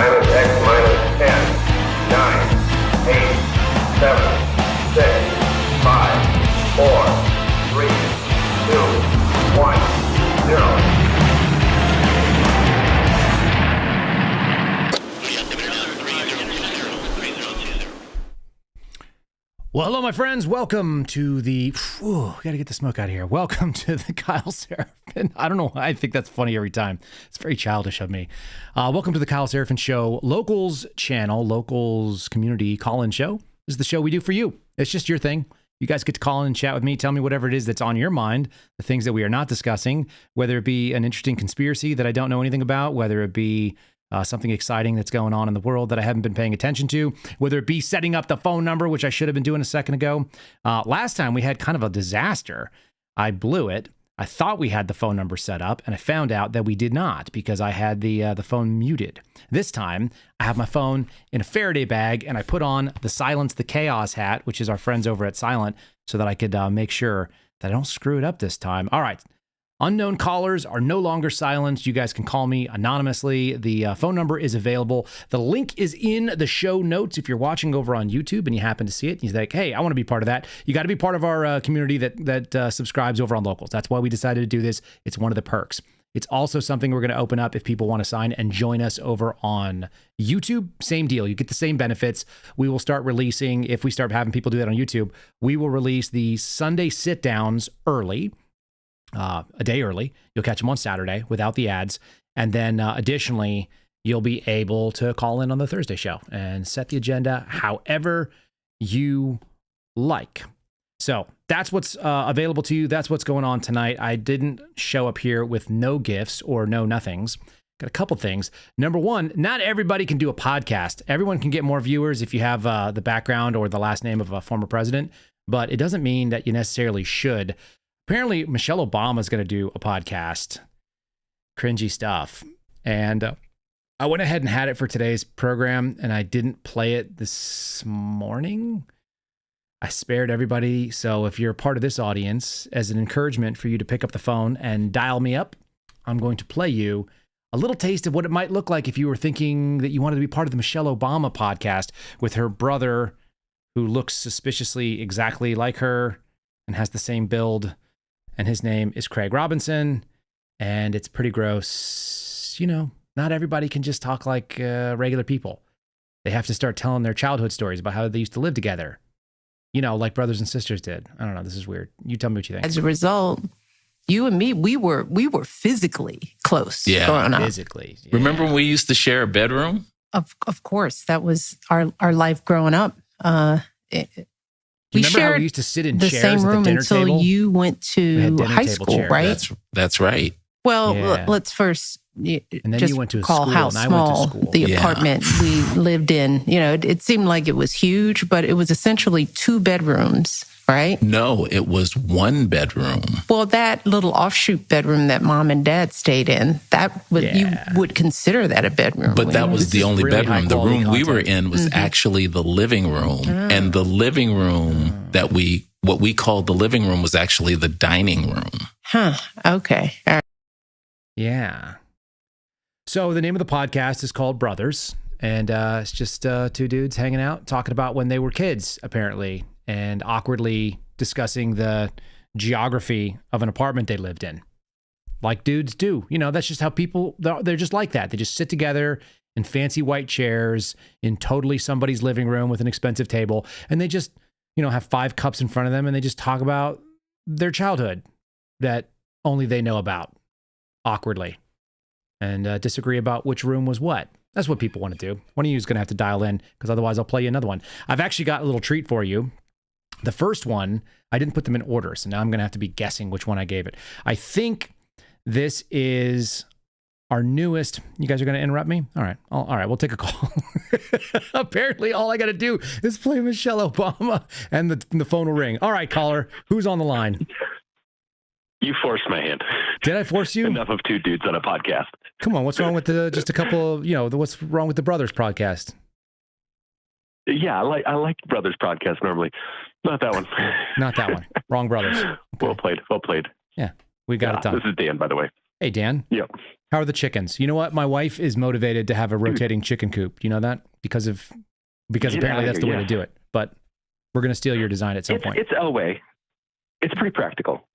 minus X minus 10, 9, 8, 7, 6, 5, 4, 3, 2, 1, 0. Well, hello, my friends. Welcome to the... gotta get the smoke out of here. Welcome to the Kyle Seraphin. I don't know why I think that's funny every time. It's very childish of me. Welcome to the Kyle Seraphin Show, Locals channel, Locals community call-in show. This is the show we do for you. It's just your thing. You guys get to call in and chat with me. Tell me whatever it is that's on your mind, the things that we are not discussing, whether it be an interesting conspiracy that I don't know anything about, whether it be... something exciting that's going on in the world that I haven't been paying attention to, whether it be setting up the phone number, which I should have been doing a second ago. Last time we had kind of a disaster. I blew it. I thought we had the phone number set up, and I found out that we did not because I had the phone muted. This time, I have my phone in a Faraday bag, and I put on the Silence the Chaos hat, which is our friends over at Silent, so that I could make sure that I don't screw it up this time. All right. Unknown callers are no longer silenced. You guys can call me anonymously. The phone number is available. The link is in the show notes. If you're watching over on YouTube and you happen to see it, and you're like, hey, I want to be part of that. You got to be part of our community that subscribes over on Locals. That's why we decided to do this. It's one of the perks. It's also something we're going to open up if people want to sign and join us over on YouTube. Same deal. You get the same benefits. We will start releasing, if we start having people do that on YouTube, we will release the Sunday sit-downs early. A day early. You'll catch them on Saturday without the ads. And then additionally, you'll be able to call in on the Thursday show and set the agenda however you like. So that's what's available to you. That's what's going on tonight. I didn't show up here with no gifts or no nothings. Got a couple things. Number one, not everybody can do a podcast. Everyone can get more viewers if you have the background or the last name of a former president, but it doesn't mean that you necessarily should. Apparently, Michelle Obama is going to do a podcast, cringy stuff. And I went ahead and had it for today's program, and I didn't play it this morning. I spared everybody. So if you're a part of this audience, as an encouragement for you to pick up the phone and dial me up, I'm going to play you a little taste of what it might look like if you were thinking that you wanted to be part of the Michelle Obama podcast with her brother, who looks suspiciously exactly like her and has the same build. And his name is Craig Robinson, and it's pretty gross. You know, not everybody can just talk like regular people. They have to start telling their childhood stories about how they used to live together. You know, like brothers and sisters did. I don't know. This is weird. You tell me what you think. As a result, you and me, we were physically close growing up. Physically. Yeah. Remember when we used to share a bedroom? Of course. That was our life growing up. Do you remember how we used to sit in the chairs same at the room dinner until table? you went to high school, chairs. right? That's right. Well, Yeah. let's first And then just you went to a call school, how and I went to small school. the Yeah. apartment we lived in. You know, it seemed like it was huge, but it was essentially 2 bedrooms, right? No, it was 1 bedroom. Well, that little offshoot bedroom that mom and dad stayed in, you would consider that a bedroom. But that was the only really bedroom. The high-quality room we were content. in was actually the living room. And the living room what we called the living room was actually the dining room. Huh. Okay. All right. Yeah. So the name of the podcast is called Brothers, and it's just 2 dudes hanging out, talking about when they were kids, apparently, and awkwardly discussing the geography of an apartment they lived in. Like dudes do. You know, that's just how people, they're just like that. They just sit together in fancy white chairs in totally somebody's living room with an expensive table, and they just, you know, have 5 cups in front of them, and they just talk about their childhood that only they know about, awkwardly, and disagree about which room was what. That's what people want to do. One of you is going to have to dial in, because otherwise I'll play you another one. I've actually got a little treat for you. The first one, I didn't put them in order, so now I'm going to have to be guessing which one I gave it. I think this is our newest. You guys are going to interrupt me? All right. All right. We'll take a call. Apparently, all I got to do is play Michelle Obama, and the phone will ring. All right, caller. Who's on the line? You forced my hand. Did I force you? Enough of 2 dudes on a podcast. Come on. What's wrong with just a couple of, what's wrong with the Brothers podcast? Yeah, I like Brothers podcast normally. Not that one. Not that one. Wrong Brothers. Okay. Well played. Yeah. We got it done. This is Dan, by the way. Hey, Dan. Yep. How are the chickens? You know what? My wife is motivated to have a rotating chicken coop. You know that? Because apparently that's the way to do it. But we're going to steal your design at some point. It's Elway. It's pretty practical.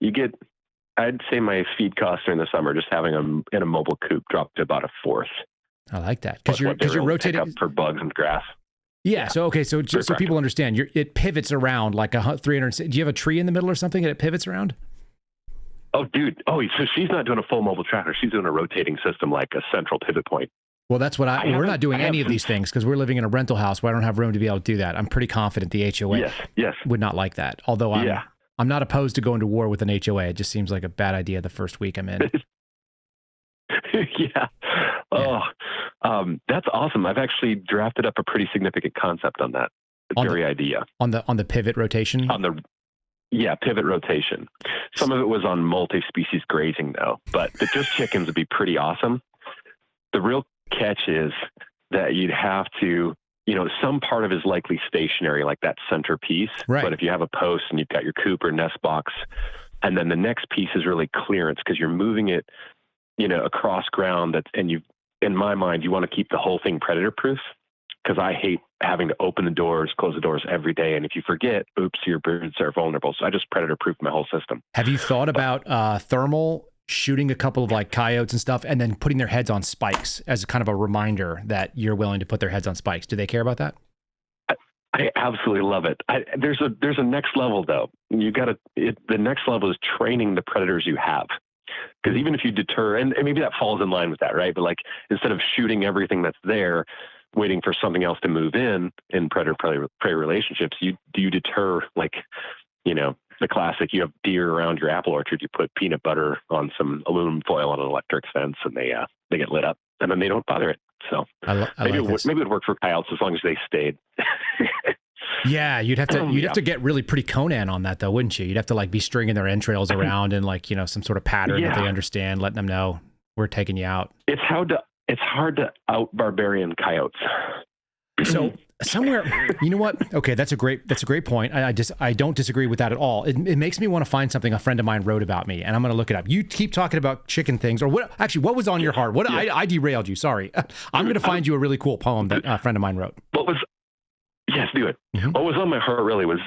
I'd say my feed costs during the summer just having them in a mobile coop drop to about a fourth. I like that because you're rotating for bugs and grass. Yeah. So just so people understand, it pivots around like a 300. Do you have a tree in the middle or something that it pivots around? Oh, dude. Oh, so she's not doing a full mobile tracker. She's doing a rotating system like a central pivot point. Well, that's what we're not doing any of these things because we're living in a rental house where I don't have room to be able to do that. I'm pretty confident the HOA would not like that. Although I'm not opposed to going to war with an HOA. It just seems like a bad idea the first week I'm in. Yeah. Oh, that's awesome. I've actually drafted up a pretty significant concept on that idea. On the pivot rotation? Pivot rotation. Some of it was on multi-species grazing though, but the just chickens would be pretty awesome. The real catch is that you'd have to, some part of it is likely stationary, like that centerpiece. Right. But if you have a post and you've got your coop or nest box, and then the next piece is really clearance because you're moving it, across ground in my mind, you want to keep the whole thing predator proof because I hate having to open the doors, close the doors every day. And if you forget, oops, your birds are vulnerable. So I just predator proof my whole system. Have you thought about thermal shooting a couple of like coyotes and stuff and then putting their heads on spikes as kind of a reminder that you're willing to put their heads on spikes? Do they care about that? I absolutely love it. There's a next level though. The next level is training the predators you have. Because even if you deter, and maybe that falls in line with that, right? But like instead of shooting everything that's there, waiting for something else to move in predator-prey relationships, you deter like, the classic, you have deer around your apple orchard, you put peanut butter on some aluminum foil on an electric fence and they get lit up and then they don't bother it. So maybe it would work for coyotes as long as they stayed. Yeah, you'd have to get really pretty Conan on that though, wouldn't you? You'd have to like be stringing their entrails around and like, some sort of pattern that they understand, letting them know we're taking you out. It's hard to out barbarian coyotes. So somewhere, you know what? Okay, that's a great point. I don't disagree with that at all. It makes me want to find something a friend of mine wrote about me, and I'm going to look it up. You keep talking about chicken things, or what? Actually, what was on your heart? I derailed you. Sorry. I'm going to find you a really cool poem that a friend of mine wrote. Yes, do it. Mm-hmm. What was on my heart really was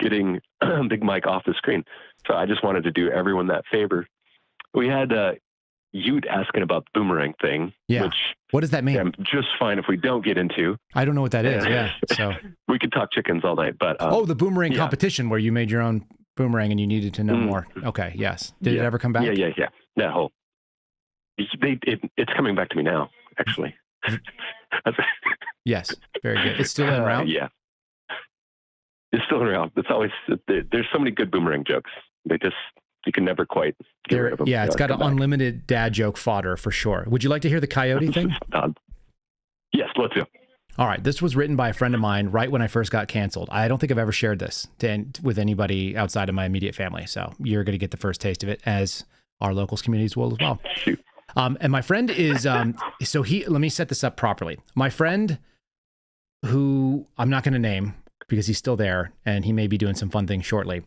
getting Big Mike off the screen. So I just wanted to do everyone that favor. We had Ute asking about the boomerang thing. Yeah. Which what does that mean? I'm just fine if we don't get into. I don't know what that is. Yeah. So we could talk chickens all night, but the boomerang competition where you made your own boomerang and you needed to know more. Okay. Yes. Did it ever come back? Yeah. That whole. It's coming back to me now, actually. Yes. Very good. It's still around. Yeah. It's still around. It's always there's so many good boomerang jokes. You can never quite get rid of them. Yeah, it's got an unlimited dad joke fodder for sure. Would you like to hear the coyote thing? Yes, let's do. All right. This was written by a friend of mine right when I first got canceled. I don't think I've ever shared this with anybody outside of my immediate family. So you're going to get the first taste of it, as our locals communities will as well. Shoot. And my friend is, let me set this up properly. My friend, who I'm not going to name because he's still there and he may be doing some fun things shortly.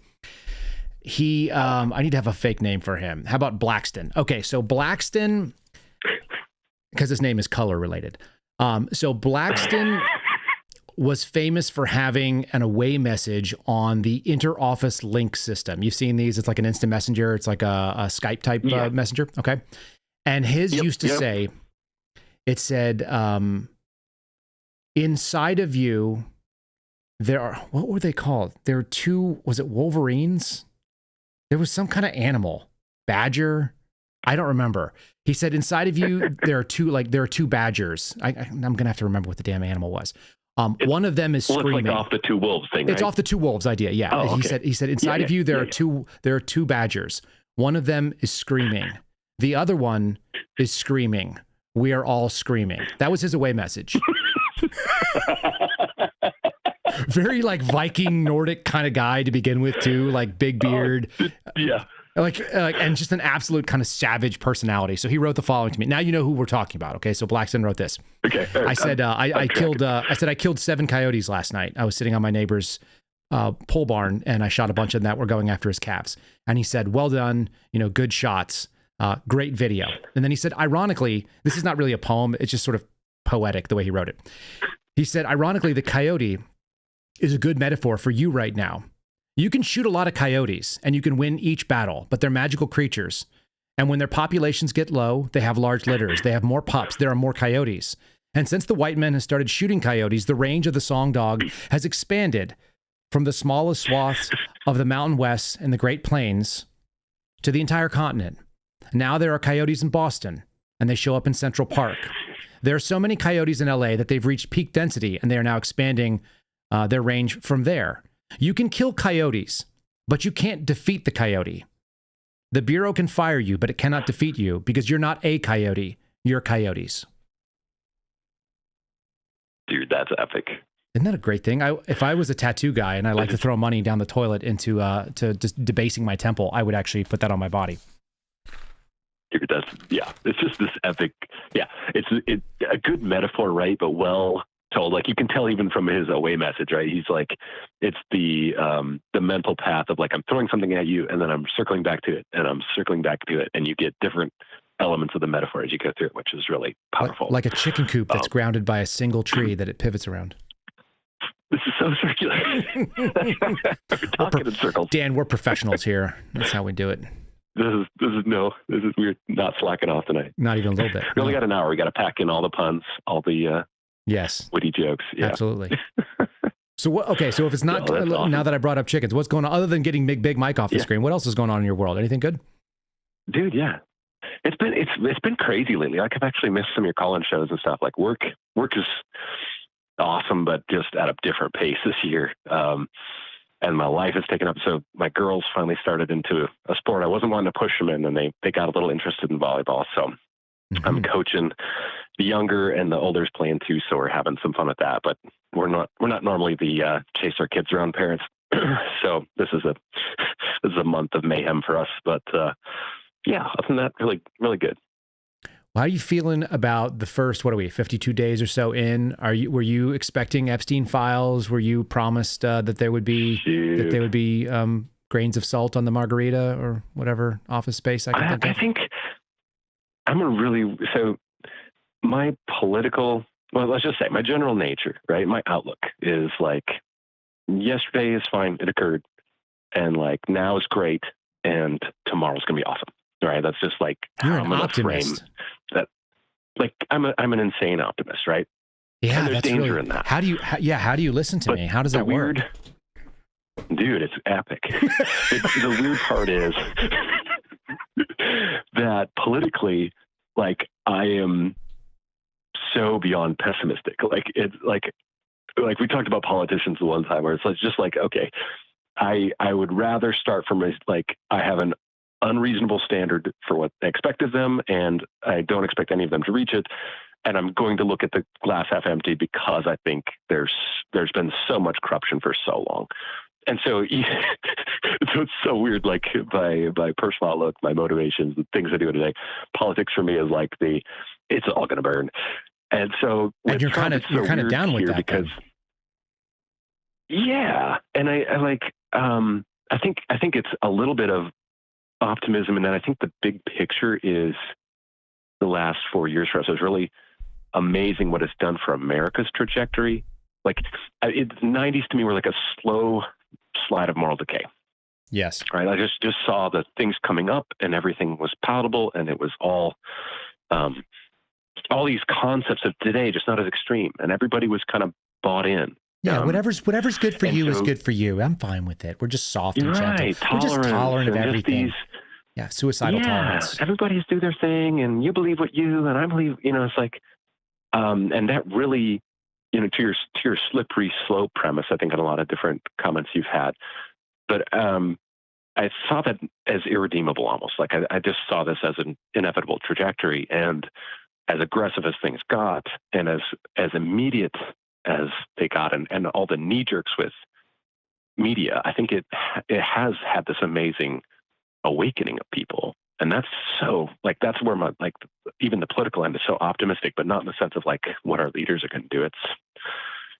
I need to have a fake name for him. How about Blackston? Okay. So Blackston, because his name is color related. So Blackston was famous for having an away message on the inter-office link system. You've seen these. It's like an instant messenger. It's like a Skype type messenger. Okay. And his used to say, it said, inside of you, there are, what were they called? There are two, was it Wolverines? There was some kind of animal, badger. I don't remember. He said, inside of you, there are two badgers. I'm going to have to remember what the damn animal was. One of them is screaming. It's like off the two wolves thing, It's right? off the two wolves idea. Yeah. Oh, okay. He said, inside of you, there are two badgers. One of them is screaming. The other one is screaming. We are all screaming. That was his away message. Very like Viking Nordic kind of guy to begin with too, like big beard. Yeah. Like, and just an absolute kind of savage personality. So he wrote the following to me. Now you know who we're talking about. Okay. So Blackson wrote this. Okay. I said, I killed 7 coyotes last night. I was sitting on my neighbor's pole barn and I shot a bunch of them that were going after his calves. And he said, well done, good shots. Great video. And then he said, ironically, this is not really a poem. It's just sort of poetic the way he wrote it. He said, ironically, the coyote is a good metaphor for you right now. You can shoot a lot of coyotes and you can win each battle, but they're magical creatures. And when their populations get low, they have large litters. They have more pups. There are more coyotes. And since the white men have started shooting coyotes, the range of the song dog has expanded from the smallest swaths of the Mountain West and the Great Plains to the entire continent. Now there are coyotes in Boston, and they show up in Central Park. There are so many coyotes in LA that they've reached peak density, and they are now expanding their range from there. You can kill coyotes, but you can't defeat the coyote. The Bureau can fire you, but it cannot defeat you because you're not a coyote. You're coyotes. Dude, that's epic. Isn't that a great thing? If I was a tattoo guy and I like to throw money down the toilet into to just debasing my temple, I would actually put that on my body. Dude, it's just this epic. Yeah, it's a good metaphor, right? But well told. Like you can tell even from his away message, right? He's like, it's the mental path of like, I'm throwing something at you and then I'm circling back to it and I'm circling back to it. And you get different elements of the metaphor as you go through it, which is really powerful. Like a chicken coop that's grounded by a single tree that it pivots around. This is so circular. We're talking in circles. Dan, we're professionals here. That's how we do it. This is we're not slacking off tonight. Not even a little bit. We only got an hour. We got to pack in all the puns, all the yes, witty jokes. Yeah. Absolutely. So what? Okay, so if it's not awesome. Now that I brought up chickens, what's going on other than getting Big Mike off the screen? What else is going on in your world? Anything good? Dude, yeah, it's been crazy lately. Like I've actually missed some of your call-in shows and stuff. Like work is awesome, but just at a different pace this year. And my life has taken up. So my girls finally started into a sport I wasn't wanting to push them in, and they got a little interested in volleyball. So I'm coaching the younger and the older's playing too. So we're having some fun with that, but we're not normally the chase our kids around parents. So this is a month of mayhem for us, but yeah, other than that, really, really good. How are you feeling about the first, 52 days or so in? Were you expecting Epstein files? Were you promised that there would be grains of salt on the margarita or whatever Office Space I could think of? I think so my political, well, let's just say my general nature, right? My outlook is like, yesterday is fine. It occurred. And like, now is great. And tomorrow's going to be awesome. Right. That's just like, you're an optimist. That, like, I'm an insane optimist, right? Yeah. And there's danger in that. How do you listen to me? How does that work? Dude, it's epic. The weird part is that politically, like, I am so beyond pessimistic. Like, it's like we talked about politicians the one time where it's just like, okay, I would rather start from like, I have an unreasonable standard for what I expect of them, and I don't expect any of them to reach it. And I'm going to look at the glass half empty because I think there's been so much corruption for so long. And so, so it's so weird, like by personal outlook, my motivations, the things I do today, politics for me is like it's all going to burn. And so, and you're kind of down with that because, yeah. And I think it's a little bit of optimism. And then I think the big picture is the last 4 years for us. It was really amazing what it's done for America's trajectory. Like the 90s to me were like a slow slide of moral decay. Yes. Right. I just saw the things coming up and everything was palatable, and it was all these concepts of today, just not as extreme, and everybody was kind of bought in. Yeah, whatever's good for you is good for you. I'm fine with it. We're just soft and gentle. We're just tolerant of everything. Suicidal tolerance. Everybody's do their thing, and you believe what you and I believe. It's like, and that really, to your slippery slope premise, I think in a lot of different comments you've had, but I saw that as irredeemable almost. Like I just saw this as an inevitable trajectory, and as aggressive as things got, and as immediate as they got, and all the knee jerks with media, I think it has had this amazing awakening of people. And that's so, like, that's where my, like, even the political end is so optimistic, but not in the sense of like what our leaders are going to do. It's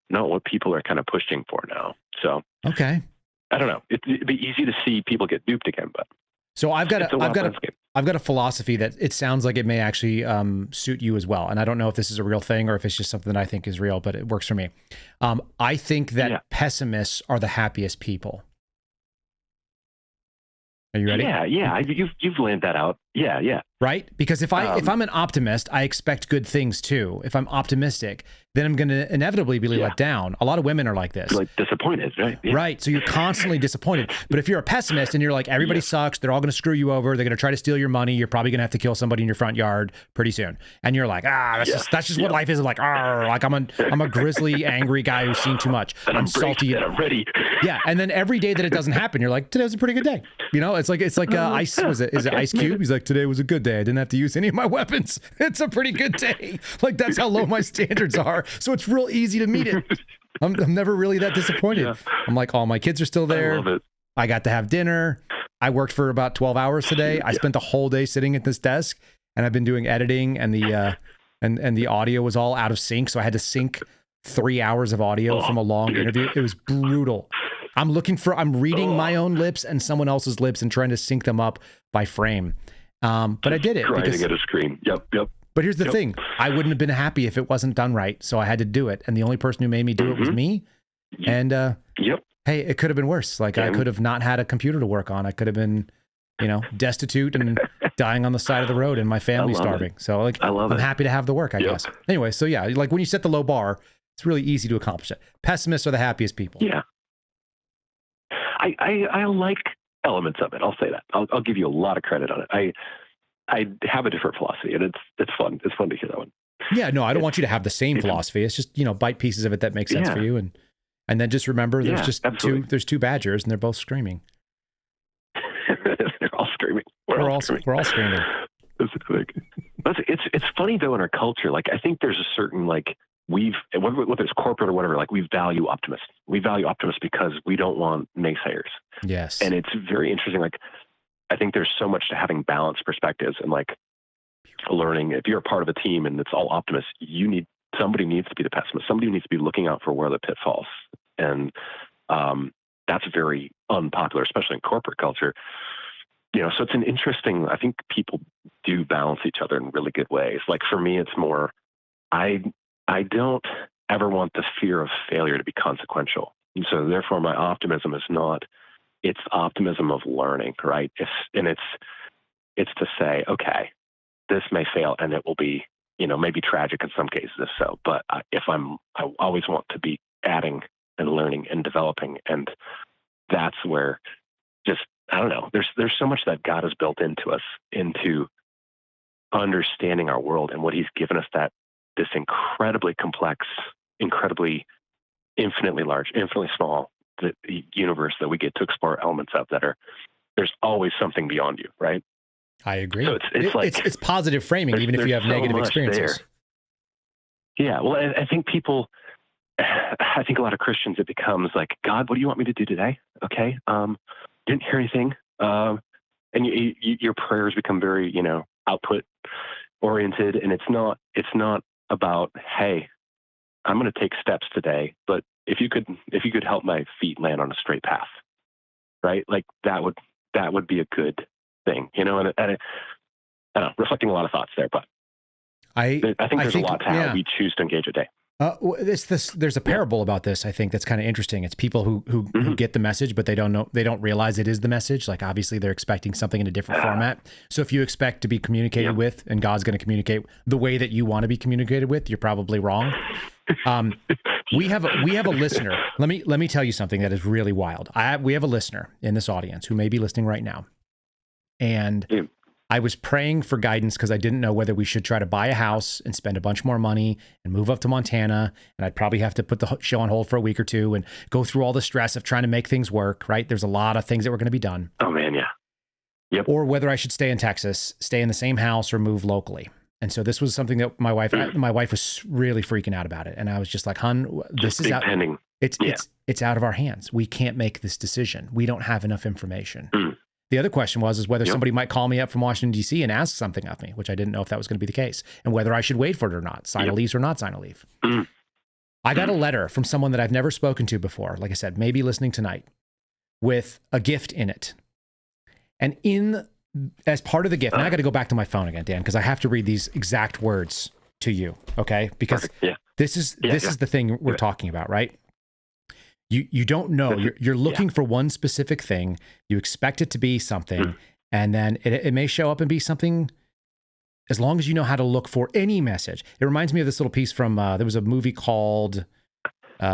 not what people are kind of pushing for now. So, okay. I don't know. It'd be easy to see people get duped again, but So I've got It's a wild landscape. I've got a philosophy that it sounds like it may actually suit you as well. And I don't know if this is a real thing or if it's just something that I think is real, but it works for me. I think that pessimists are the happiest people. Are you ready? Yeah. You've laid that out. Yeah. Right? Because if I'm an optimist, I expect good things too. If I'm optimistic, then I'm going to inevitably be let down. A lot of women are like this. Like disappointed, right? Yeah. Right. So you're constantly disappointed. But if you're a pessimist and you're like, everybody sucks, they're all going to screw you over, they're going to try to steal your money, you're probably going to have to kill somebody in your front yard pretty soon. And you're like, that's just what life is like. Like I'm a grizzly, angry guy who's seen too much. I'm salty. And I'm ready. Yeah. And then every day that it doesn't happen, you're like, today was a pretty good day. You know, it's like Ice. Is it Ice Cube? He's like, today was a good day. I didn't have to use any of my weapons. It's a pretty good day. Like that's how low my standards are. So it's real easy to meet it. I'm never really that disappointed. Yeah. I'm like, all my kids are still there. I love it. I got to have dinner. I worked for about 12 hours today. I spent the whole day sitting at this desk, and I've been doing editing, and the and the audio was all out of sync, so I had to sync 3 hours of audio from a long interview. It was brutal. I'm reading my own lips and someone else's lips and trying to sync them up by frame. But I did it. Grinding at a screen. Yep. But here's the thing. I wouldn't have been happy if it wasn't done right. So I had to do it. And the only person who made me do it was me. And hey, it could have been worse. Like I could have not had a computer to work on. I could have been, destitute and dying on the side of the road and my family starving. So like I'm happy to have the work, I guess. Anyway, so yeah, like when you set the low bar, it's really easy to accomplish it. Pessimists are the happiest people. Yeah. I like elements of it. I'll say that. I'll give you a lot of credit on it. I have a different philosophy, and it's fun. It's fun to hear that one. Yeah, no, I don't want you to have the same philosophy. It's just bite pieces of it that make sense for you, and then just remember there's two badgers, and they're both screaming. They're all screaming. We're all screaming. It's funny though in our culture. Like I think there's a certain whether it's corporate or whatever, like we value optimists. We value optimists because we don't want naysayers. Yes. And it's very interesting. Like, I think there's so much to having balanced perspectives and like learning. If you're a part of a team and it's all optimists, somebody needs to be the pessimist. Somebody needs to be looking out for where the pitfalls. And that's very unpopular, especially in corporate culture. So it's an interesting, I think people do balance each other in really good ways. Like for me, it's more, I don't ever want the fear of failure to be consequential. And so therefore my optimism is it's optimism of learning, right? It's to say, okay, this may fail and it will be, maybe tragic in some cases if so, but I always want to be adding and learning and developing. And that's where I don't know, there's so much that God has built into us, into understanding our world and what he's given us, this incredibly complex, incredibly infinitely large, infinitely small, the universe that we get to explore elements of there's always something beyond you, right? I agree. So it's positive framing, even if you have negative experiences. There. Yeah. Well, I think a lot of Christians, it becomes like, God, what do you want me to do today? Okay. Didn't hear anything. And your prayers become very, output oriented, and it's not about, hey, I'm going to take steps today, but if you could help my feet land on a straight path, right? Like that would be a good thing, and I don't know, reflecting a lot of thoughts there, but I think there's a lot to how we choose to engage a day. There's a parable about this, I think, that's kind of interesting. It's people who get the message, but they don't realize it is the message. Like obviously they're expecting something in a different format. So if you expect to be communicated with, and God's going to communicate the way that you want to be communicated with, you're probably wrong. We have a listener. Let me tell you something that is really wild. We have a listener in this audience who may be listening right now. And I was praying for guidance because I didn't know whether we should try to buy a house and spend a bunch more money and move up to Montana. And I'd probably have to put the show on hold for a week or two and go through all the stress of trying to make things work, right? There's a lot of things that were going to be done. Oh man, yeah. Yep. Or whether I should stay in Texas, stay in the same house, or move locally. And so this was something that my wife was really freaking out about it. And I was just like, hun, this is out. Pending. It's out of our hands. We can't make this decision. We don't have enough information. The other question was whether somebody might call me up from Washington, D.C. and ask something of me, which I didn't know if that was going to be the case, and whether I should wait for it or not, sign a lease or not sign a lease. I got a letter from someone that I've never spoken to before, like I said, maybe listening tonight, with a gift in it. And as part of the gift, and I got to go back to my phone again, Dan, because I have to read these exact words to you, okay? Because this is the thing we're talking about, right? You don't know. You're looking for one specific thing. You expect it to be something, and then it may show up and be something. As long as you know how to look for any message. It reminds me of this little piece from there was a movie called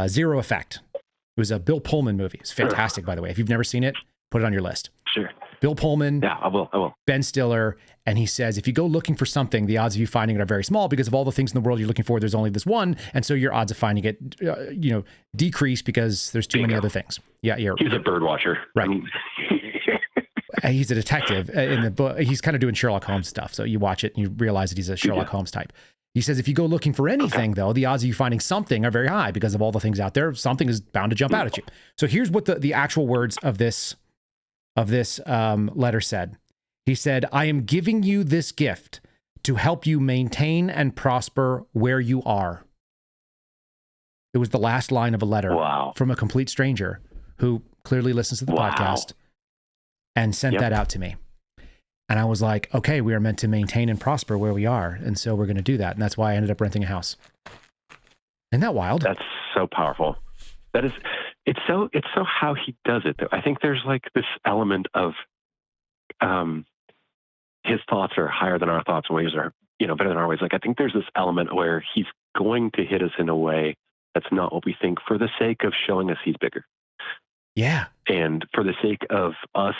Zero Effect. It was a Bill Pullman movie. It's fantastic, by the way. If you've never seen it, put it on your list. Sure. Bill Pullman. Yeah, I will. Ben Stiller. And he says, if you go looking for something, the odds of you finding it are very small because of all the things in the world you're looking for, there's only this one. And so your odds of finding it, decrease because there's too many other things. Yeah. He's a bird watcher. Right. He's a detective in the book. He's kind of doing Sherlock Holmes stuff. So you watch it and you realize that he's a Sherlock Holmes type. He says, if you go looking for anything, though, the odds of you finding something are very high because of all the things out there. Something is bound to jump out at you. So here's what the actual words of this letter said. He said, I am giving you this gift to help you maintain and prosper where you are. It was the last line of a letter from a complete stranger who clearly listens to the podcast and sent that out to me. And I was like, okay, we are meant to maintain and prosper where we are. And so we're going to do that. And that's why I ended up renting a house. Isn't that wild? That's so powerful. It's so how he does it though. I think there's like this element of, his thoughts are higher than our thoughts, ways are, better than our ways. Like, I think there's this element where he's going to hit us in a way that's not what we think for the sake of showing us he's bigger. Yeah. And for the sake of us,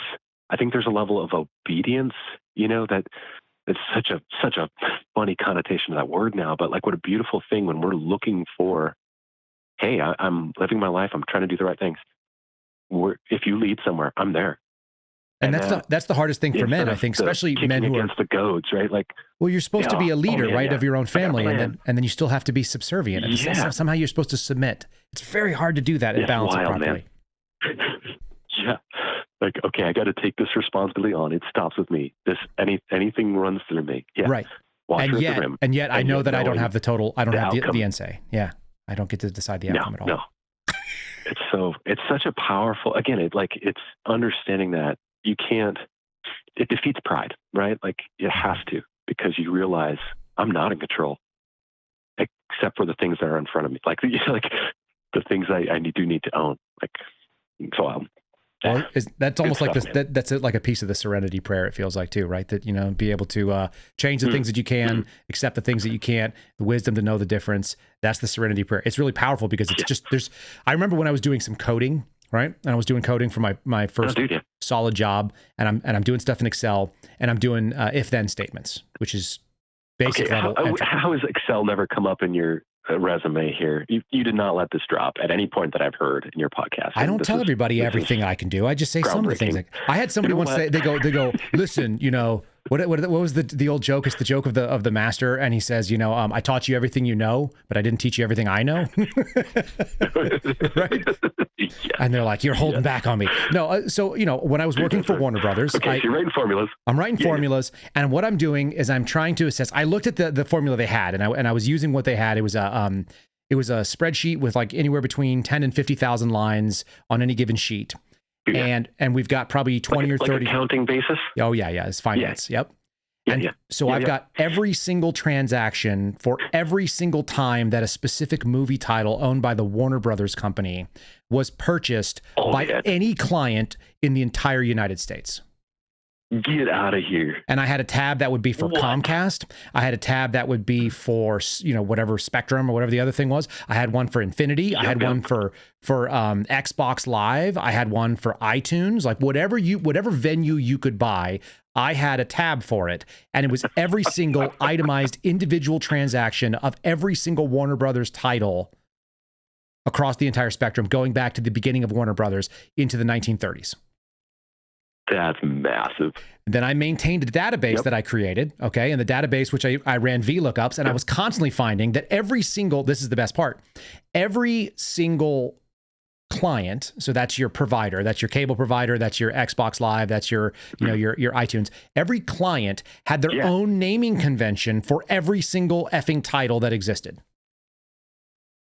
I think there's a level of obedience, that it's such a funny connotation of that word now, but like what a beautiful thing when we're looking for, hey, I'm living my life. I'm trying to do the right things. If you lead somewhere, I'm there. And that's the hardest thing for men, I think, especially men who are against the goads, right? Like, well, you're supposed to be a leader, right, of your own family, and then you still have to be subservient. And somehow you're supposed to submit. It's very hard to do that and balance it properly. Yeah, like, okay, I got to take this responsibility on. It stops with me. Anything runs through me. Yeah, right. And yet, I know that I don't have the total. I don't have the end say. Yeah, I don't get to decide the outcome at all. No. It's such a powerful. Again, it's understanding that. You can't, it defeats pride, right? Like it has to, because you realize I'm not in control except for the things that are in front of me. Like the things I do need to own. Like, so that's almost like this, that's like a piece of the serenity prayer. It feels like too, right? That, be able to change the things that you can, accept the things that you can't, the wisdom to know the difference. That's the serenity prayer. It's really powerful because it's just, I remember when I was doing some coding, right? And I was doing coding for my first solid job, and I'm doing stuff in Excel, and I'm doing if-then statements, which is basic level. How has Excel never come up in your resume here? You did not let this drop at any point that I've heard in your podcast. I don't tell everybody everything I can do. I just say some of the things. I had somebody once say, they go, listen, what was the old joke? It's the joke of the master, and he says, I taught you everything you know, but I didn't teach you everything I know. Right? Yeah. And they're like, you're holding back on me. No, so when I was working for Warner Brothers, you're writing formulas. I'm writing formulas, and what I'm doing is I'm trying to assess. I looked at the formula they had, and I was using what they had. It was a spreadsheet with like anywhere between 10 and 50,000 lines on any given sheet. Yeah. And we've got probably 20 or 30 accounting basis. Oh yeah. It's finance. Yeah. Yep. So I've got every single transaction for every single time that a specific movie title owned by the Warner Brothers company was purchased by any client in the entire United States. Get out of here. And I had a tab that would be for Comcast. I had a tab that would be for, whatever Spectrum or whatever the other thing was. I had one for Infinity. I had one for Xbox Live. I had one for iTunes. Like whatever venue you could buy, I had a tab for it. And it was every single itemized individual transaction of every single Warner Brothers title across the entire spectrum, going back to the beginning of Warner Brothers into the 1930s. That's massive. Then I maintained a database that I created, okay? And the database, which I ran VLOOKUPs, and I was constantly finding that this is the best part, every single client, so that's your provider, that's your cable provider, that's your Xbox Live, that's your iTunes, every client had their own naming convention for every single effing title that existed.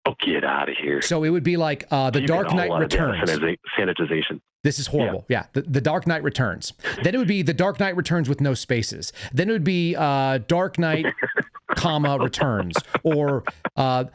Oh, get out of here. So it would be like The Dark Knight Returns. Sanitization. This is horrible. Yeah. The Dark Knight Returns. Then it would be The Dark Knight Returns with no spaces. Then it would be Dark Knight, comma, Returns. Or it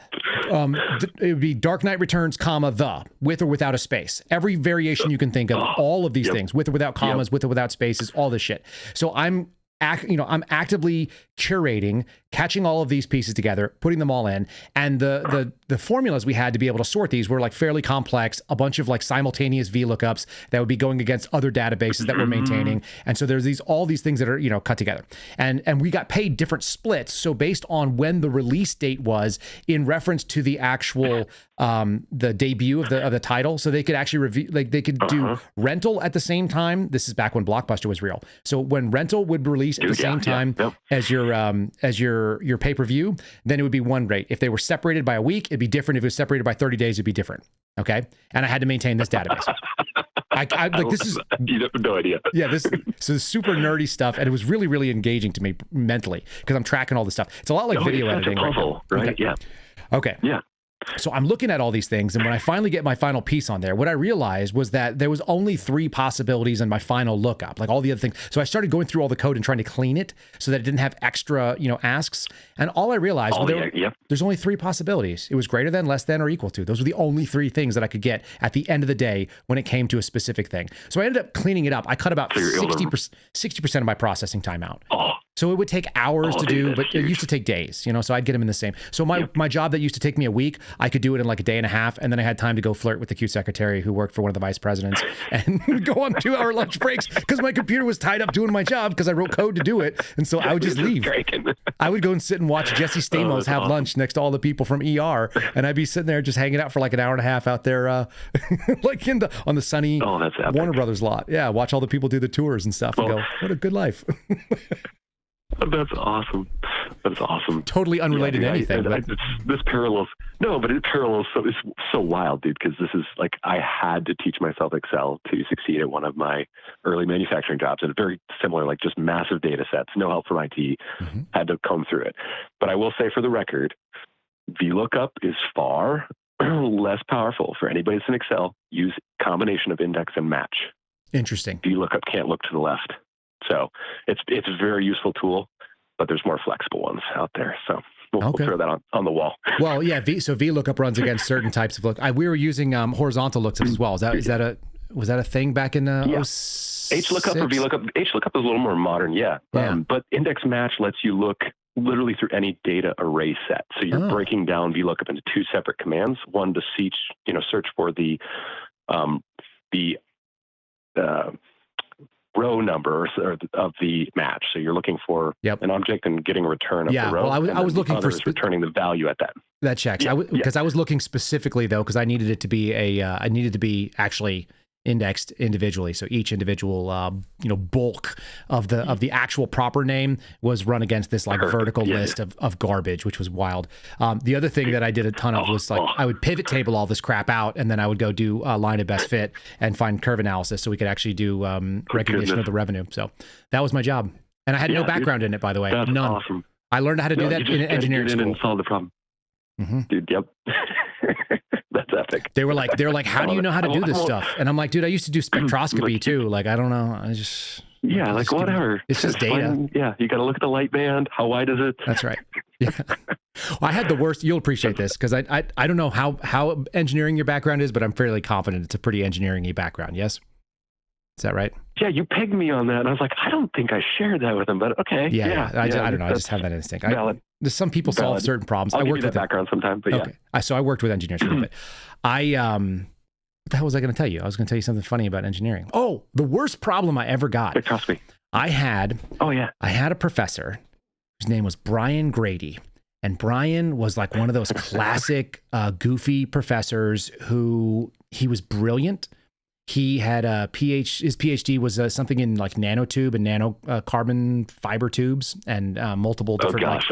would be Dark Knight Returns, comma, the, with or without a space. Every variation you can think of, all of these things, with or without commas, with or without spaces, all this shit. So I'm actively curating, catching all of these pieces together, putting them all in, and the formulas we had to be able to sort these were like fairly complex, a bunch of like simultaneous VLOOKUPs that would be going against other databases that we're maintaining, and so there's all these things that are cut together, and we got paid different splits, so based on when the release date was in reference to the actual the debut of the title, so they could actually review, like they could do rental at the same time. This is back when Blockbuster was real, so when rental would release at the same time as your pay-per-view, then it would be one rate. If they were separated by a week, it'd be different. If it was separated by 30 days, it'd be different. Okay. And I had to maintain this database. This is, you have no idea. Yeah. This is super nerdy stuff. And it was really, really engaging to me mentally because I'm tracking all this stuff. It's a lot like video editing. Puzzle, right? Okay. Yeah. Okay. Yeah. So I'm looking at all these things, and when I finally get my final piece on there, what I realized was that there was only 3 possibilities in my final lookup, like all the other things. So I started going through all the code and trying to clean it so that it didn't have extra, asks. And all I realized, there's only 3 possibilities. It was greater than, less than, or equal to. Those were the only 3 things that I could get at the end of the day when it came to a specific thing. So I ended up cleaning it up. I cut about 60% of my processing time out. So it would take hours to do, but it used to take days, so I'd get them in the same. So my job that used to take me a week, I could do it in like a day and a half. And then I had time to go flirt with the cute secretary who worked for one of the vice presidents and go on 2-hour lunch breaks because my computer was tied up doing my job because I wrote code to do it. And so I would just leave. I would go and sit and watch Jesse Stamos have lunch next to all the people from ER. And I'd be sitting there just hanging out for like an hour and a half out there, like on the sunny Warner Brothers lot. Yeah. Watch all the people do the tours and stuff and go, what a good life. That's awesome. That's awesome. Totally unrelated to anything. This parallels. No, but it parallels. So it's so wild, dude. Because this is like I had to teach myself Excel to succeed at one of my early manufacturing jobs, and very similar, like just massive data sets, no help from IT. Had to comb through it. But I will say, for the record, VLOOKUP is far less powerful for anybody that's in Excel. Use combination of index and match. Interesting. VLOOKUP can't look to the left. So it's a very useful tool, but there's more flexible ones out there. So we'll throw that on the wall. Well, yeah. So VLOOKUP runs against certain types of lookup. We were using horizontal lookups as well. Was that a thing back in HLOOKUP or VLOOKUP? HLOOKUP is a little more modern, but index match lets you look literally through any data array set. So you're breaking down VLOOKUP into 2 separate commands. One to search for the row number of the match. So you're looking for an object and getting a return of the row. Well, I was looking for returning the value at that. That checks. Because I was looking specifically though, because I needed it to be I needed to be actually indexed individually. So each individual, bulk of the actual proper name was run against this like vertical list of garbage, which was wild. The other thing that I did a ton of was like I would pivot table all this crap out, and then I would go do a line of best fit and find curve analysis so we could actually do recognition of the revenue. So that was my job, and I had no background in it, by the way. That's none. Awesome. I learned how to do that in engineering school. And solve the problem. Dude, yep. That's epic. They were like, how do you know how to do this stuff? And I'm like, dude, I used to do spectroscopy too. Like, I don't know. I just whatever. It's just data. You got to look at the light band. How wide is it? That's right. Yeah. Well, I had the worst. You'll appreciate this because I don't know how engineering your background is, but I'm fairly confident it's a pretty engineering-y background. Yes. Is that right? Yeah, you pegged me on that, and I was like, I don't think I shared that with him, but okay. Yeah. I don't know. I just have that instinct. Valid. Some people solve certain problems. I'll I give worked you with that background sometime, but okay. So I worked with engineers for a bit. What the hell was I going to tell you? I was going to tell you something funny about engineering. Oh, the worst problem I ever got. Trust me. I had a professor whose name was Brian Grady. And Brian was like one of those classic goofy professors who he was brilliant. He had his PhD was something in like nanotube and nano carbon fiber tubes and multiple different.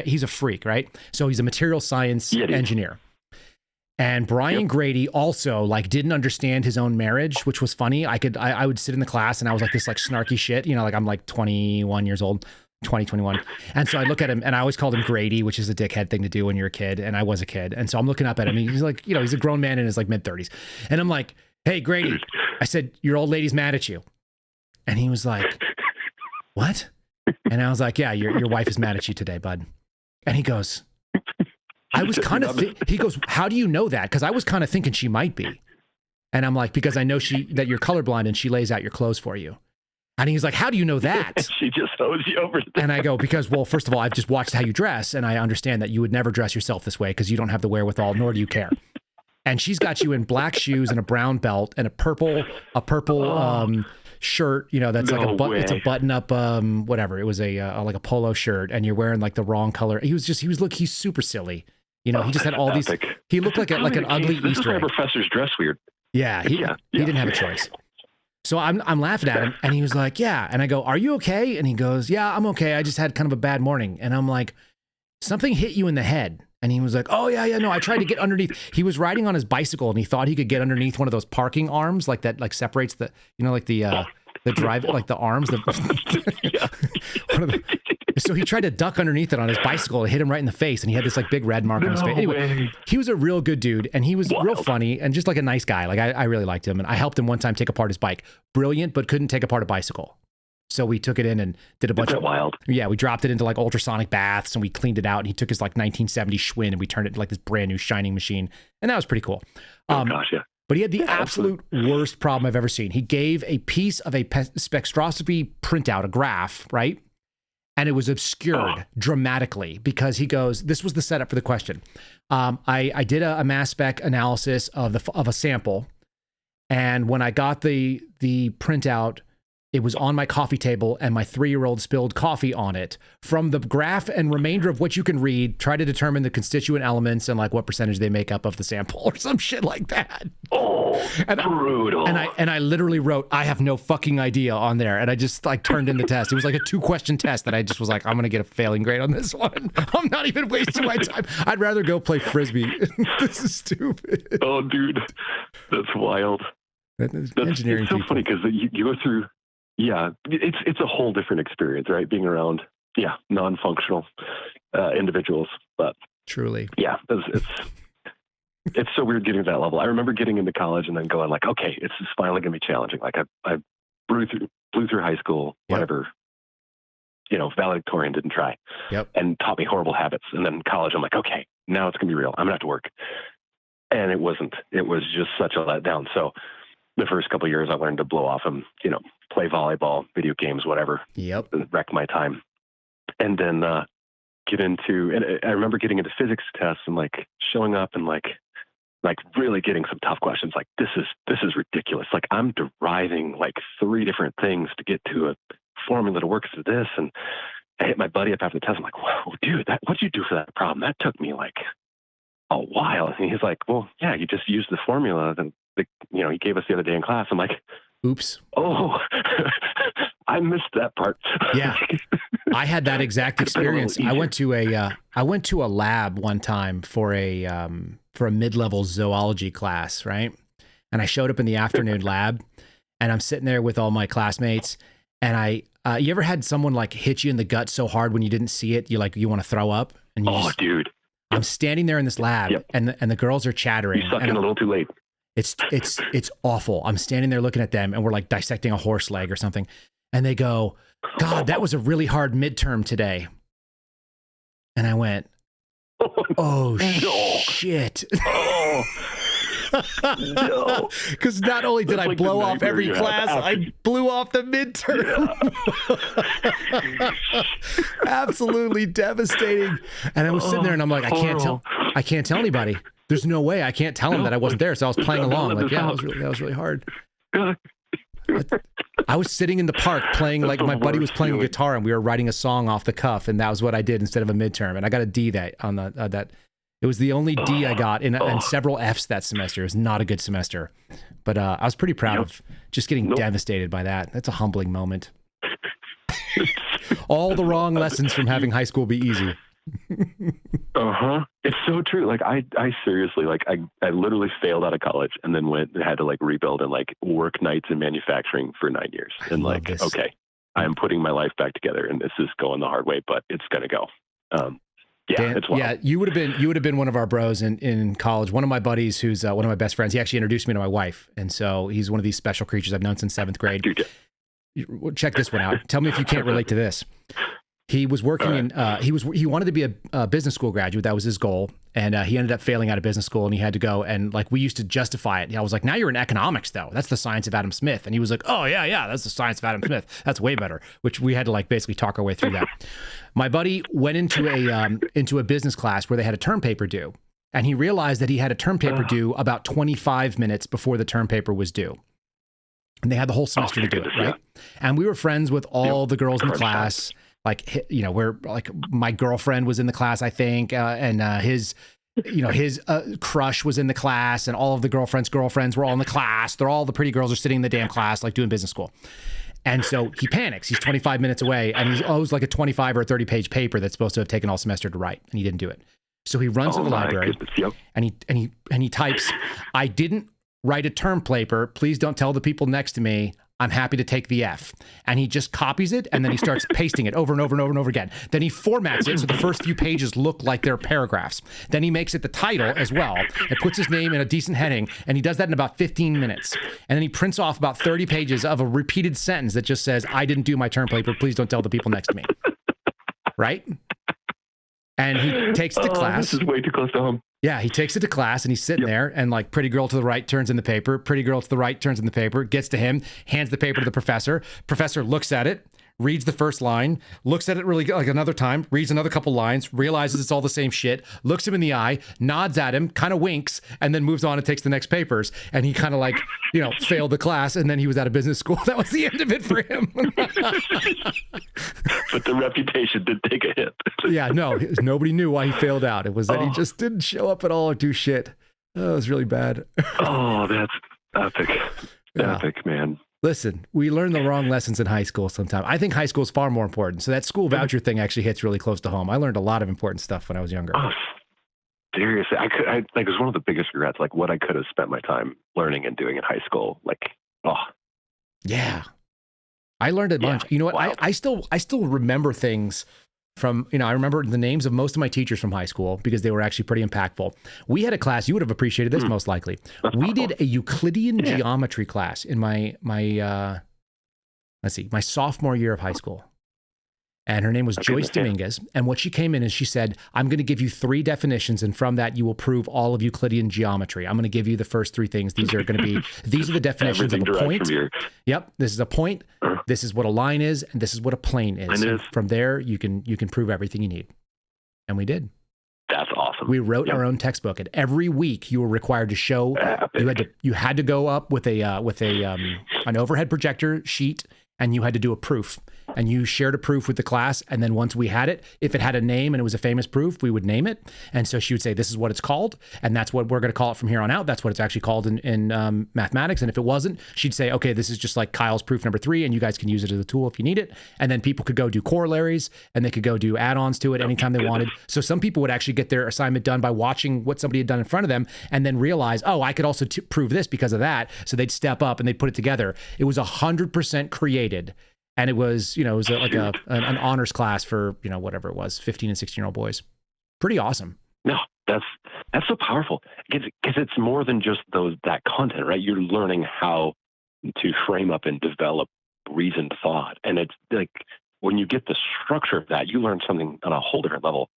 He's a freak, right? So he's a material science engineer. And Brian Grady also like didn't understand his own marriage, which was funny. I would sit in the class and I was like this like snarky shit, like I'm like 21 years old. 2021. And so I look at him, and I always called him Grady, which is a dickhead thing to do when you're a kid. And I was a kid. And so I'm looking up at him. He's like, you know, he's a grown man in his like mid-30s. And I'm like, hey, Grady, I said, your old lady's mad at you. And he was like, what? And I was like, yeah, your wife is mad at you today, bud. And he goes, I was kind of, he goes, how do you know that? Because I was kind of thinking she might be. And I'm like, because I know that you're colorblind and she lays out your clothes for you. And he's like, how do you know that? She just throws you over. And I go, because, well, first of all, I've just watched how you dress, and I understand that you would never dress yourself this way because you don't have the wherewithal, nor do you care. And she's got you in black shoes and a brown belt and a purple shirt, you know, that's it's a button up, whatever. It was like a polo shirt, and you're wearing like the wrong color. He's super silly. You know, he just had all these, he looked like an ugly Easter egg. This is why professors dress weird. Yeah. He didn't have a choice. So I'm laughing at him, and he was like, yeah. And I go, are you okay? And he goes, yeah, I'm okay. I just had kind of a bad morning. And I'm like, something hit you in the head. And he was like, oh yeah, no, I tried to get underneath. He was riding on his bicycle, and he thought he could get underneath one of those parking arms, like that, like separates the, you know, like the drive, like the arms. So he tried to duck underneath it on his bicycle and hit him right in the face. And he had this like big red mark on his face. Anyway, he was a real good dude, and he was real funny and just like a nice guy. Like I really liked him, and I helped him one time take apart his bike. Brilliant, but couldn't take apart a bicycle. So we took it in and did a bunch of wild. Yeah, we dropped it into like ultrasonic baths, and we cleaned it out. And he took his like 1970 Schwinn, and we turned it into like this brand new shining machine, and that was pretty cool. Oh gosh, yeah. But he had the absolute worst problem I've ever seen. He gave a piece of a spectroscopy printout, a graph, right? And it was obscured dramatically because he goes, this was the setup for the question. I did a mass spec analysis of a sample. And when I got the printout, it was on my coffee table, and my 3-year-old spilled coffee on it. From the graph and remainder of what you can read, try to determine the constituent elements and like what percentage they make up of the sample or some shit like that. Oh, brutal. And I literally wrote, I have no fucking idea on there. And I just like turned in the test. It was like a 2-question test that I just was like, I'm going to get a failing grade on this one. I'm not even wasting my time. I'd rather go play Frisbee. This is stupid. Oh, dude. That's wild. Engineering it's so funny because you go through, yeah, it's a whole different experience, right? Being around, non-functional individuals, but truly, yeah, it's so weird getting to that level. I remember getting into college and then going like, okay, it's finally going to be challenging. Like I blew through high school, whatever, valedictorian, didn't try, and taught me horrible habits. And then in college, I'm like, okay, now it's going to be real. I'm gonna have to work. And it wasn't. It was just such a letdown. So the first couple of years, I learned to blow off and play volleyball, video games, whatever. Wreck my time, and then get into. And I remember getting into physics tests and like showing up and like really getting some tough questions. Like this is ridiculous. Like I'm deriving like 3 different things to get to a formula that works for this. And I hit my buddy up after the test. I'm like, whoa, dude, what'd you do for that problem? That took me like a while. And he's like, well, yeah, you just used the formula that he gave us the other day in class. I'm like, oops. Oh, I missed that part. Yeah. I had that exact experience. I went to a lab one time for a mid-level zoology class, right? And I showed up in the afternoon lab, and I'm sitting there with all my classmates, and you ever had someone like hit you in the gut so hard when you didn't see it, you want to throw up? And dude. I'm standing there in this lab, and the girls are chattering. You sucked in a little too late. It's awful. I'm standing there looking at them, and we're like dissecting a horse leg or something. And they go, God, that was a really hard midterm today. And I went, oh, shit. Oh, no. Because not only did I blow off every class, I blew off the midterm. Yeah. Absolutely devastating. And I was sitting there, and I'm like, I can't tell anybody. There's no way I can't tell him that I wasn't there. So I was playing along. Like, yeah, that was really hard. I was sitting in the park playing, like my buddy was playing a guitar, and we were writing a song off the cuff, and that was what I did instead of a midterm. And I got a D on that. It was the only D I got, and several Fs that semester. It was not a good semester, but I was pretty proud of just getting devastated by that. That's a humbling moment. All the wrong lessons from having high school be easy. It's so true. Like I seriously, like I literally failed out of college and then went and had to like rebuild and like work nights in manufacturing for 9 years. And like, okay, I am putting my life back together, and this is going the hard way, but it's going to go. Dan, it's wild. Yeah, you would have been one of our bros in college. One of my buddies, who's one of my best friends, he actually introduced me to my wife, and so he's one of these special creatures I've known since 7th grade. Dude, check this one out. Tell me if you can't relate to this. He was working in, he wanted to be a business school graduate. That was his goal. And he ended up failing out of business school, and he had to go. And like, we used to justify it. I was like, now you're in economics though. That's the science of Adam Smith. And he was like, oh yeah, that's the science of Adam Smith. That's way better, which we had to like basically talk our way through that. My buddy went into a business class where they had a term paper due. And he realized that he had a term paper due about 25 minutes before the term paper was due. And they had the whole semester to do it, right? And we were friends with all the girls in the class. Like, you know, where like my girlfriend was in the class, I think, and his crush was in the class, and all of the girlfriends were all in the class. The pretty girls are sitting in the damn class, like doing business school. And so he panics. He's 25 minutes away, and he owes like a 25 or a 30-page paper that's supposed to have taken all semester to write, and he didn't do it. So he runs to the library, and he types, "I didn't write a term paper. Please don't tell the people next to me. I'm happy to take the F." And he just copies it, and then he starts pasting it over and over and over and over again. Then he formats it so the first few pages look like they're paragraphs. Then he makes it the title as well, and puts his name in a decent heading, and he does that in about 15 minutes. And then he prints off about 30 pages of a repeated sentence that just says, "I didn't do my term paper. Please don't tell the people next to me." Right? And he takes it to class. This is way too close to home. Yeah, he takes it to class, and he's sitting there, and like, pretty girl to the right turns in the paper, pretty girl to the right turns in the paper, gets to him, hands the paper to the professor. Professor looks at it, reads the first line, looks at it really like another time, reads another couple lines, realizes it's all the same shit, looks him in the eye, nods at him, kind of winks, and then moves on and takes the next papers. And he kind of like, you know, failed the class, and then he was out of business school. That was the end of it for him. But the reputation did take a hit. Yeah, no, nobody knew why he failed out. It was that he just didn't show up at all or do shit. Oh, it was really bad. Oh, that's epic. Yeah. Epic, man. Listen, we learn the wrong lessons in high school sometimes. I think high school is far more important. So that school voucher thing actually hits really close to home. I learned a lot of important stuff when I was younger. Oh, seriously. Like, it was one of the biggest regrets, like what I could have spent my time learning and doing in high school. Like, yeah. I learned a bunch. You know what? Wow. I still remember things from, you know, I remember the names of most of my teachers from high school because they were actually pretty impactful. We had a class, you would have appreciated this most likely. We did a Euclidean geometry class in my sophomore year of high school. And her name was Joyce Dominguez. And what she came in and she said, "I'm going to give you 3 definitions, and from that you will prove all of Euclidean geometry. I'm going to give you the first 3 things. These are the definitions of a point. Yep, this is a point. This is what a line is, and this is what a plane is. And from there, you can prove everything you need." And we did. That's awesome. We wrote our own textbook, and every week you were required to show. You had to go up with an overhead projector sheet, and you had to do a proof. And you shared a proof with the class. And then once we had it, if it had a name and it was a famous proof, we would name it. And so she would say, "This is what it's called. And that's what we're going to call it from here on out. That's what it's actually called in mathematics." And if it wasn't, she'd say, "Okay, this is just like Kyle's proof number 3. And you guys can use it as a tool if you need it." And then people could go do corollaries, and they could go do add-ons to it anytime they wanted. So some people would actually get their assignment done by watching what somebody had done in front of them and then realize, "Oh, I could also prove this because of that." So they'd step up and they'd put it together. It was 100% created. And it was, you know, it was like an honors class for, you know, whatever it was, 15 and 16-year-old boys. Pretty awesome. No, that's so powerful because it's more than just that content, right? You're learning how to frame up and develop reasoned thought. And it's like, when you get the structure of that, you learn something on a whole different level.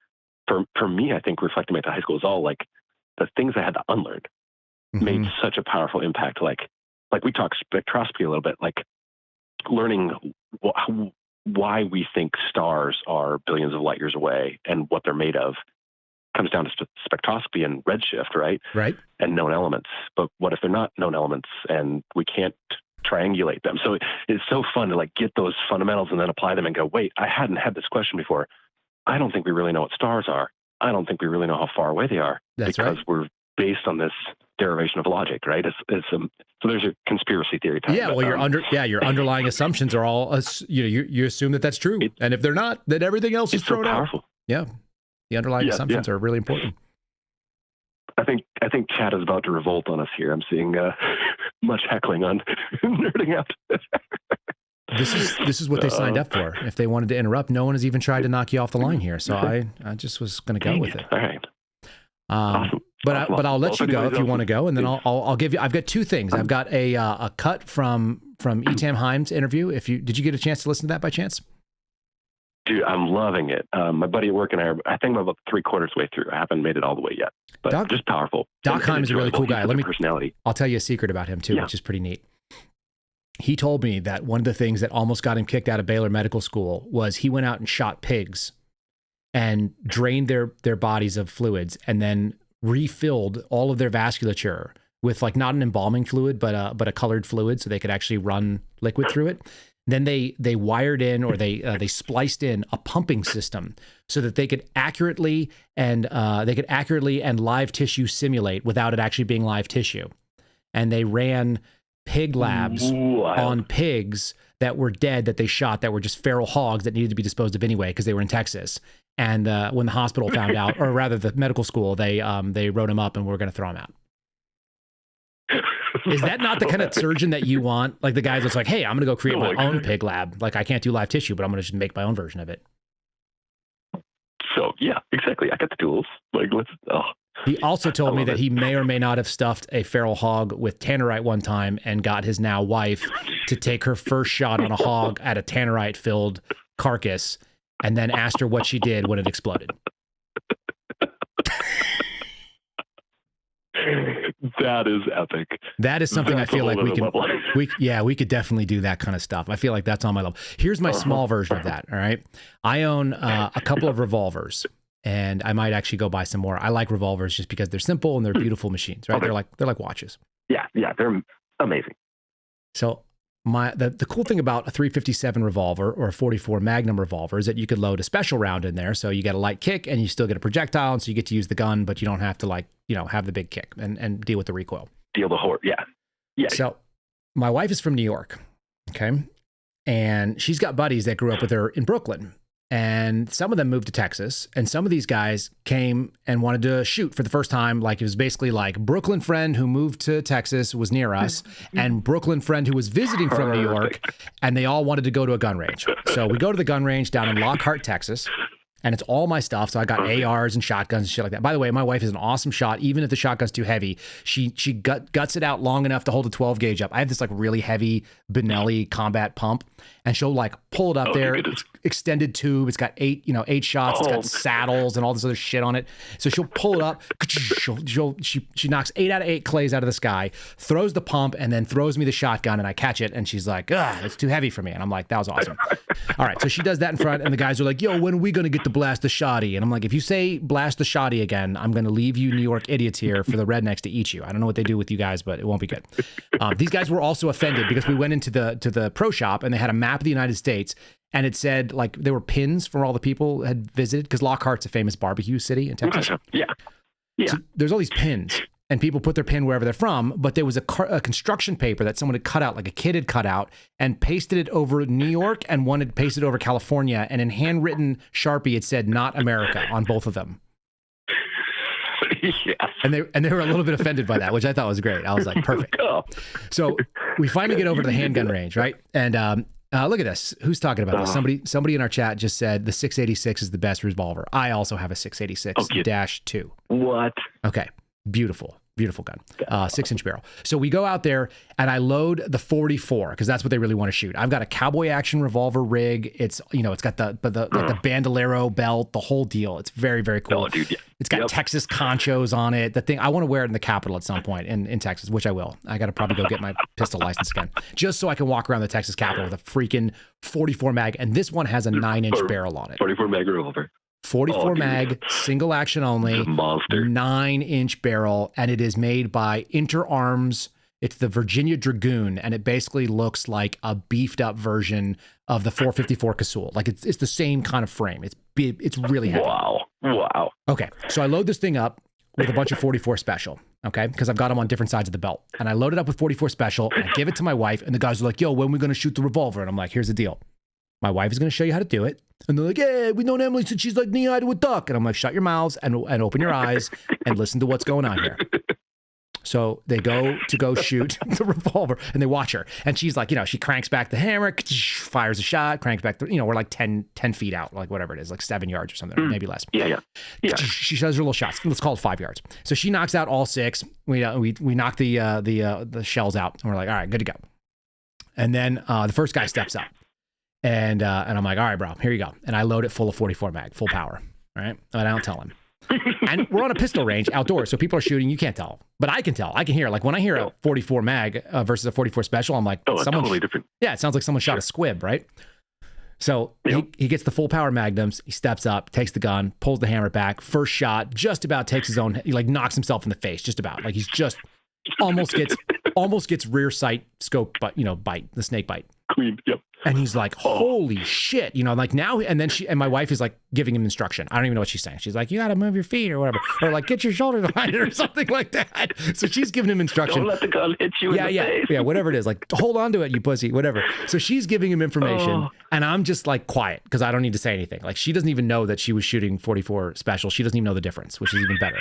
For me, I think reflecting back to high school is all like the things I had to unlearn made such a powerful impact. Like we talked spectroscopy a little bit, like learning why we think stars are billions of light years away and what they're made of comes down to spectroscopy and redshift, right? Right. And known elements. But what if they're not known elements and we can't triangulate them? So it's so fun to like get those fundamentals and then apply them and go, wait, I hadn't had this question before. I don't think we really know what stars are. I don't think we really know how far away they are. That's because right. we're based on this derivation of logic, right? So there's a conspiracy theory. Yeah, well, your underlying assumptions are all, you assume that that's true, and if they're not, then everything else is thrown out. Yeah, the underlying assumptions are really important. I think chat is about to revolt on us here. I'm seeing much heckling on nerding out. this is what they signed up for. If they wanted to interrupt, no one has even tried to knock you off the line here. So I just was going to go with it. All right. Awesome. But I'll let you go if you want to go, and then I'll give you. I've got two things. I've got a cut from Etam Himes' interview. Did you get a chance to listen to that by chance? Dude, I'm loving it. My buddy at work and I think I'm about 3/4 way through. I haven't made it all the way yet, but just powerful. Doc Himes is a really cool guy. Personality. I'll tell you a secret about him too, which is pretty neat. He told me that one of the things that almost got him kicked out of Baylor Medical School was he went out and shot pigs and drained their bodies of fluids and then refilled all of their vasculature with like not an embalming fluid, but a colored fluid so they could actually run liquid through it. Then they wired in or they spliced in a pumping system so that they could accurately and live tissue simulate without it actually being live tissue. And they ran pig labs on pigs that were dead that they shot that were just feral hogs that needed to be disposed of anyway because they were in Texas. And when the hospital found out, or rather the medical school, they wrote him up and we're going to throw him out. Is that not the kind of surgeon that you want? Like the guy that's like, hey, I'm going to go create my own pig lab. Like I can't do live tissue, but I'm going to just make my own version of it. So yeah, exactly. I got the tools. Like He also told me that he may or may not have stuffed a feral hog with tannerite one time and got his now wife to take her first shot on a hog at a tannerite filled carcass and then asked her what she did when it exploded. That is epic. That is something I feel like we could definitely do that kind of stuff. I feel like that's on my level. Here's my small version of that. All right. I own a couple of revolvers and I might actually go buy some more. I like revolvers just because they're simple and they're beautiful machines, right? Okay. They're like watches. Yeah. They're amazing. So the cool thing about a 357 revolver or a 44 Magnum revolver is that you could load a special round in there. So you get a light kick and you still get a projectile. And so you get to use the gun, but you don't have to have the big kick and deal with the recoil. Deal the horse. Yeah. Yeah. So my wife is from New York. Okay. And she's got buddies that grew up with her in Brooklyn. And some of them moved to Texas. And some of these guys came and wanted to shoot for the first time. Like it was basically like Brooklyn friend who moved to Texas was near us and Brooklyn friend who was visiting from New York. And they all wanted to go to a gun range. So we go to the gun range down in Lockhart, Texas. And it's all my stuff. So I got ARs and shotguns and shit like that. By the way, my wife is an awesome shot. Even if the shotgun's too heavy, she guts it out long enough to hold a 12 gauge up. I have this like really heavy Benelli combat pump and she'll like pull it up there. It's extended tube. It's got eight shots. It's got saddles and all this other shit on it. So she'll pull it up. She knocks 8 out of 8 clays out of the sky, throws the pump and then throws me the shotgun and I catch it. And she's like, it's too heavy for me. And I'm like, that was awesome. All right. So she does that in front and the guys are like, yo, when are we going to get to blast the shoddy? And I'm like, if you say blast the shoddy again, I'm going to leave you New York idiots here for the rednecks to eat you. I don't know what they do with you guys, but it won't be good. These guys were also offended because we went into the pro shop and they had a map of the United States and it said like there were pins from all the people who had visited because Lockhart's a famous barbecue city in Texas. Yeah. So there's all these pins and people put their pin wherever they're from, but there was a construction paper that someone had cut out, like a kid had cut out and pasted it over New York and one had pasted over California. And in handwritten Sharpie, it said not America on both of them. Yes. And they were a little bit offended by that, which I thought was great. I was like, perfect. So we finally get over to the handgun range, right? And look at this. Who's talking about this? Somebody in our chat just said the 686 is the best revolver. I also have a 686-2. What? Okay. Beautiful gun. 6-inch barrel. So we go out there and I load the 44 because that's what they really want to shoot. I've got a cowboy action revolver rig. It's it's got the bandolero belt, the whole deal. It's very, very cool. Oh, dude, yeah. It's got Texas conchos on it. The thing I want to wear it in the Capitol at some point in Texas, which I will. I got to probably go get my pistol license again, just so I can walk around the Texas Capitol with a freaking 44 mag. And this one has a 9-inch barrel on it. 44 mag revolver. 44 mag, single action only, monster, 9-inch barrel, and it is made by Interarms. It's the Virginia Dragoon, and it basically looks like a beefed up version of the 454 Casull. Like it's the same kind of frame. It's really heavy. Wow. Okay, so I load this thing up with a bunch of 44 special. Okay, because I've got them on different sides of the belt, and I load it up with 44 special, and I give it to my wife, and the guys are like, "Yo, when are we gonna shoot the revolver?" And I'm like, "Here's the deal. My wife is going to show you how to do it." And they're like, "Yeah, we've known Emily since she's like knee-high to a duck." And I'm like, "Shut your mouths and open your eyes and listen to what's going on here." So they go shoot the revolver, and they watch her. And she's like, she cranks back the hammer, fires a shot, cranks back we're like 10 feet out, like whatever it is, like 7 yards or something, maybe less. Yeah. She does her little shots. Let's call it 5 yards. So she knocks out all 6. We knock the shells out, and we're like, all right, good to go. And then the first guy steps up, and I'm like, all right, bro, here you go. And I load it full of 44 mag, full power, right? And I don't tell him. And we're on a pistol range outdoors, so people are shooting. You can't tell, but I can tell. I can hear. Like when I hear a 44 mag versus a 44 special, I'm like, someone totally different. Yeah, it sounds like someone shot a squib, right? So he gets the full power magnums. He steps up, takes the gun, pulls the hammer back. First shot, just about takes his own. He like knocks himself in the face, just about. Like he's just almost gets rear sight scope, but bite, the snake bite. Clean. Yep. And he's like, holy shit, like now, and then my wife is like giving him instruction. I don't even know what she's saying. She's like, you got to move your feet or whatever, or like get your shoulders behind it or something like that. So she's giving him instruction. Don't let the gun hit you in the face. Yeah, whatever it is, like hold on to it, you pussy, whatever. So she's giving him information, and I'm just like quiet because I don't need to say anything. Like she doesn't even know that she was shooting 44 special. She doesn't even know the difference, which is even better.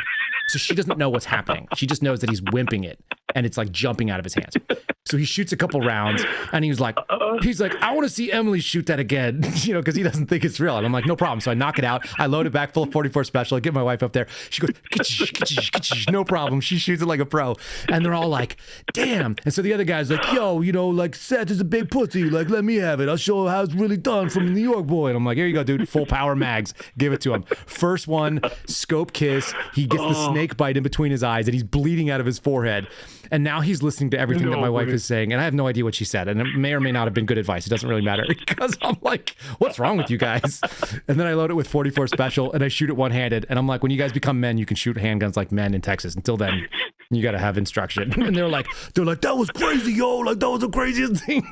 So she doesn't know what's happening. She just knows that he's wimping it, and it's like jumping out of his hands. So he shoots a couple rounds, and he's like, I want to see Emily shoot that again, because he doesn't think it's real. And I'm like, no problem. So I knock it out. I load it back full of 44 special. I get my wife up there. She goes, no problem. She shoots it like a pro. And they're all like, damn. And so the other guy's like, yo, like Seth is a big pussy. Like, let me have it. I'll show how it's really done from a New York boy. And I'm like, here you go, dude. Full power mags. Give it to him. First one, scope kiss. He gets the snake bite in between his eyes, and he's bleeding out of his forehead. And now he's listening to everything that my wife is saying, and I have no idea what she said, and it may or may not have been good advice. It doesn't really matter, because I'm like, what's wrong with you guys? And then I load it with 44 special, and I shoot it one-handed, and I'm like, when you guys become men, you can shoot handguns like men in Texas. Until then, you got to have instruction. And they're like, that was crazy, yo, like that was the craziest thing.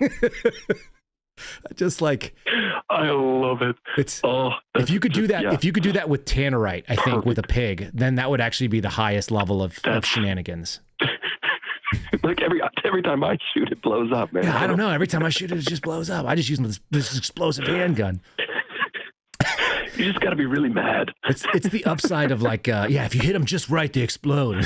Just like, I love it. It's if you could do that with tannerite, I think with a pig, then that would actually be the highest level of shenanigans. Like every time I shoot, it blows up, man. Yeah, I don't know. Every time I shoot it, it just blows up. I just use this explosive handgun. You just got to be really mad. It's the upside of like, if you hit them just right, they explode.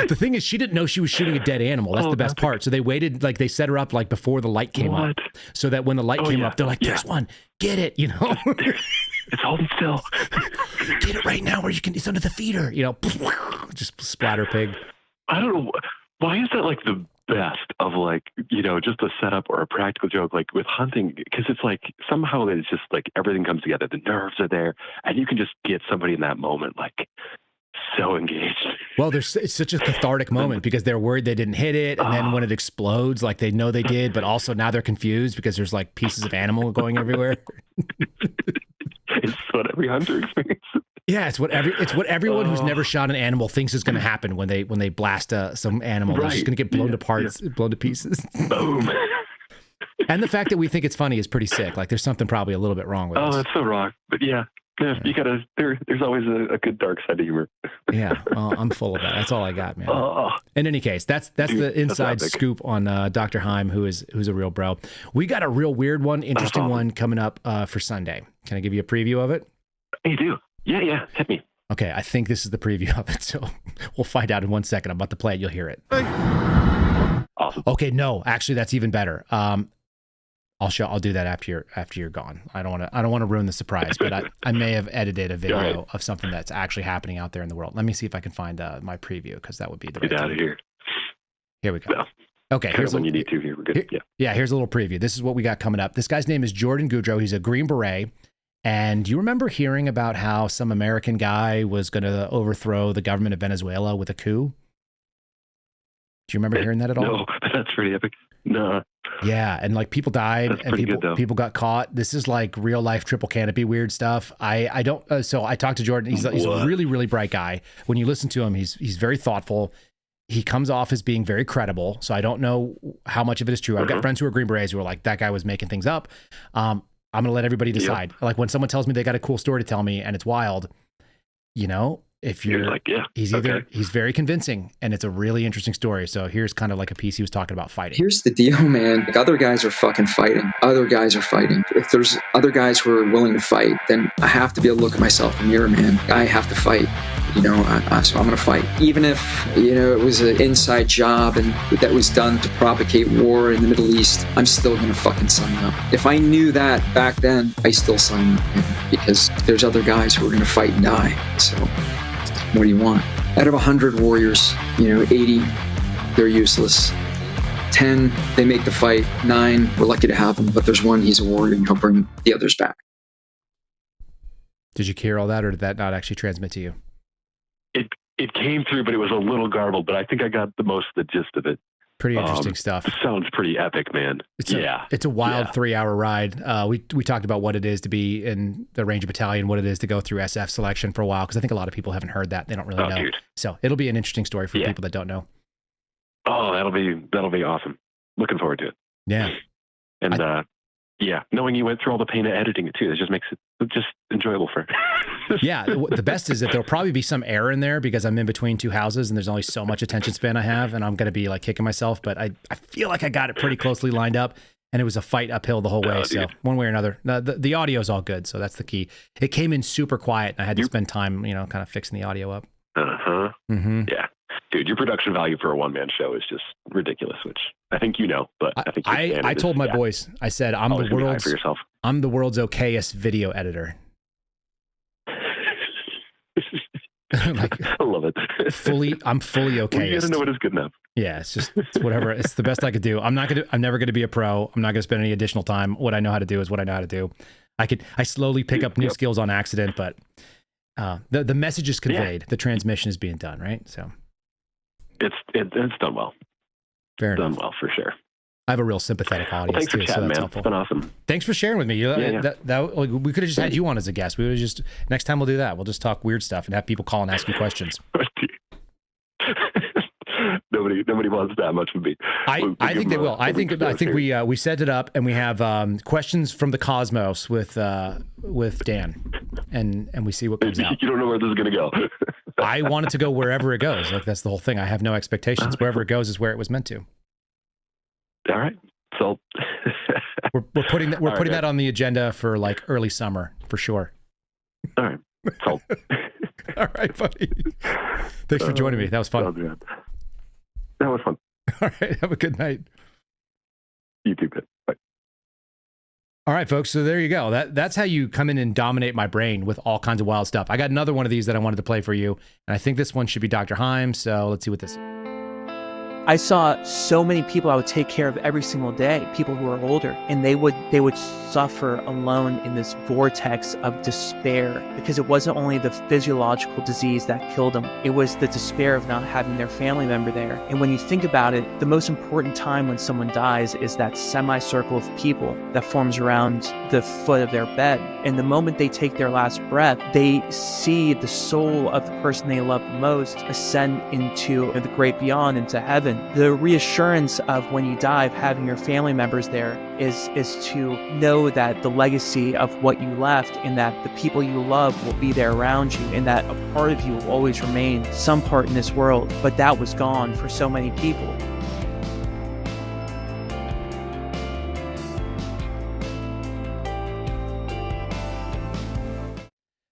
The thing is, she didn't know she was shooting a dead animal. That's the best part. So they waited, like they set her up like before the light came up, so that when the light came up, they're like, "There's one, get it," It's holding still. Get it right now, where you can. It's under the feeder, just splatter pig. I don't know why is that like the best of like just a setup or a practical joke like with hunting, because it's like somehow it's just like everything comes together. The nerves are there, and you can just get somebody in that moment like so engaged. Well, it's such a cathartic moment because they're worried they didn't hit it, and then when it explodes, like they know they did, but also now they're confused because there's like pieces of animal going everywhere. It's what every hunter experiences. Yeah, it's what everyone who's never shot an animal thinks is going to happen when they blast some animal. They're just going to get blown to parts, blown to pieces. Boom. And the fact that we think it's funny is pretty sick. Like there's something probably a little bit wrong with us. Oh, that's so wrong. But yeah, you gotta. There's always a good dark side of humor. Yeah, well, I'm full of that. That's all I got, man. In any case, that's the inside scoop on Dr. Heim, who's a real bro. We got a real weird one, interesting one coming up for Sunday. Can I give you a preview of it? You do. Yeah, hit me. Okay, I think this is the preview of it, so we'll find out in 1 second. I'm about to play it. You'll hear it. Awesome. Okay, no, actually, that's even better. I'll do that after you're gone. I don't want to ruin the surprise, but I may have edited a video of something that's actually happening out there in the world. Let me see if I can find my preview, because that would be the right Get out of here. Here we go. No. Okay, here's when you need to. Here, we're good. Here's a little preview. This is what we got coming up. This guy's name is Jordan Goudreau. He's a Green Beret. And do you remember hearing about how some American guy was going to overthrow the government of Venezuela with a coup? Do you remember hearing that at all? No, that's pretty epic. No. Yeah, and like people died and people got caught. This is like real life triple canopy weird stuff. I don't. So I talked to Jordan. He's a really, really bright guy. When you listen to him, he's very thoughtful. He comes off as being very credible. So I don't know how much of it is true. I've got friends who are Green Berets who are like, that guy was making things up. I'm going to let everybody decide. Yep. Like when someone tells me they got a cool story to tell me and it's wild, if you're like, he's very convincing and it's a really interesting story. So here's kind of like a piece he was talking about fighting. Here's the deal, man. Like other guys are fucking fighting. Other guys are fighting. If there's other guys who are willing to fight, then I have to be able to look at myself in the mirror, man. I have to fight. So I'm going to fight. Even if, it was an inside job and that was done to propagate war in the Middle East, I'm still going to fucking sign up. If I knew that back then, I still sign up, because there's other guys who are going to fight and die. So what do you want? Out of 100 warriors, 80, they're useless. 10, they make the fight. 9, we're lucky to have him, but there's one, he's a warrior, and he'll bring the others back. Did you hear all that, or did that not actually transmit to you? It came through, but it was a little garbled, but I think I got the most of the gist of it. Pretty interesting stuff. Sounds pretty epic, man. It's a wild 3-hour ride. We talked about what it is to be in the Ranger Battalion, what it is to go through SF selection for a while, because I think a lot of people haven't heard that. They don't really know. Dude. So it'll be an interesting story for people that don't know. Oh, that'll be awesome. Looking forward to it. Yeah. And knowing you went through all the pain of editing it too, it just makes it just enjoyable for. Yeah, the best is that there'll probably be some error in there because I'm in between two houses and there's only so much attention span I have, and I'm going to be like kicking myself. But I feel like I got it pretty closely lined up, and it was a fight uphill the whole way. So one way or another, the audio is all good, so that's the key. It came in super quiet, and I had to spend time, kind of fixing the audio up. Mm-hmm. Yeah. Dude, your production value for a one-man show is just ridiculous, which I think but I think I told my boys, I said, I'm the world's okayest video editor. I love it. I'm fully okay. Well, you gotta know what is good enough. Yeah, it's whatever. It's the best I could do. I'm never gonna be a pro. I'm not gonna spend any additional time. What I know how to do is what I know how to do. I slowly pick up new skills on accident, but the message is conveyed. Yeah. The transmission is being done, right? So it's done well. Fair enough. Done well for sure. I have a real sympathetic audience. Thanks for chatting, so that's man. helpful. It's been awesome. Thanks for sharing with me. We could have just had you on as a guest. We would have just next time we'll do that. We'll just talk weird stuff and have people call and ask you questions. Nobody wants that much from me. I think they will. I think we set it up and we have questions from the cosmos with Dan, and we see what comes out. You don't know where this is going to go. I want it to go wherever it goes. Like that's the whole thing. I have no expectations. Wherever it goes is where it was meant to. All right. So we're putting that on the agenda for like early summer for sure. All right. Cool. All right, buddy. Thanks for joining me. That was fun. That was fun. All right. Have a good night. You too, Pete. Bye. All right, folks. So there you go. That's how you come in and dominate my brain with all kinds of wild stuff. I got another one of these that I wanted to play for you, and I think this one should be Dr. Himes. So let's see what this is. I saw so many people I would take care of every single day, people who were older, and they would suffer alone in this vortex of despair, because it wasn't only the physiological disease that killed them, it was the despair of not having their family member there. And when you think about it, the most important time when someone dies is that semicircle of people that forms around the foot of their bed. And the moment they take their last breath, they see the soul of the person they love most ascend into the great beyond, into heaven. The reassurance of when you die, of having your family members there, is to know that the legacy of what you left and that the people you love will be there around you, and that a part of you will always remain some part in this world. But that was gone for so many people.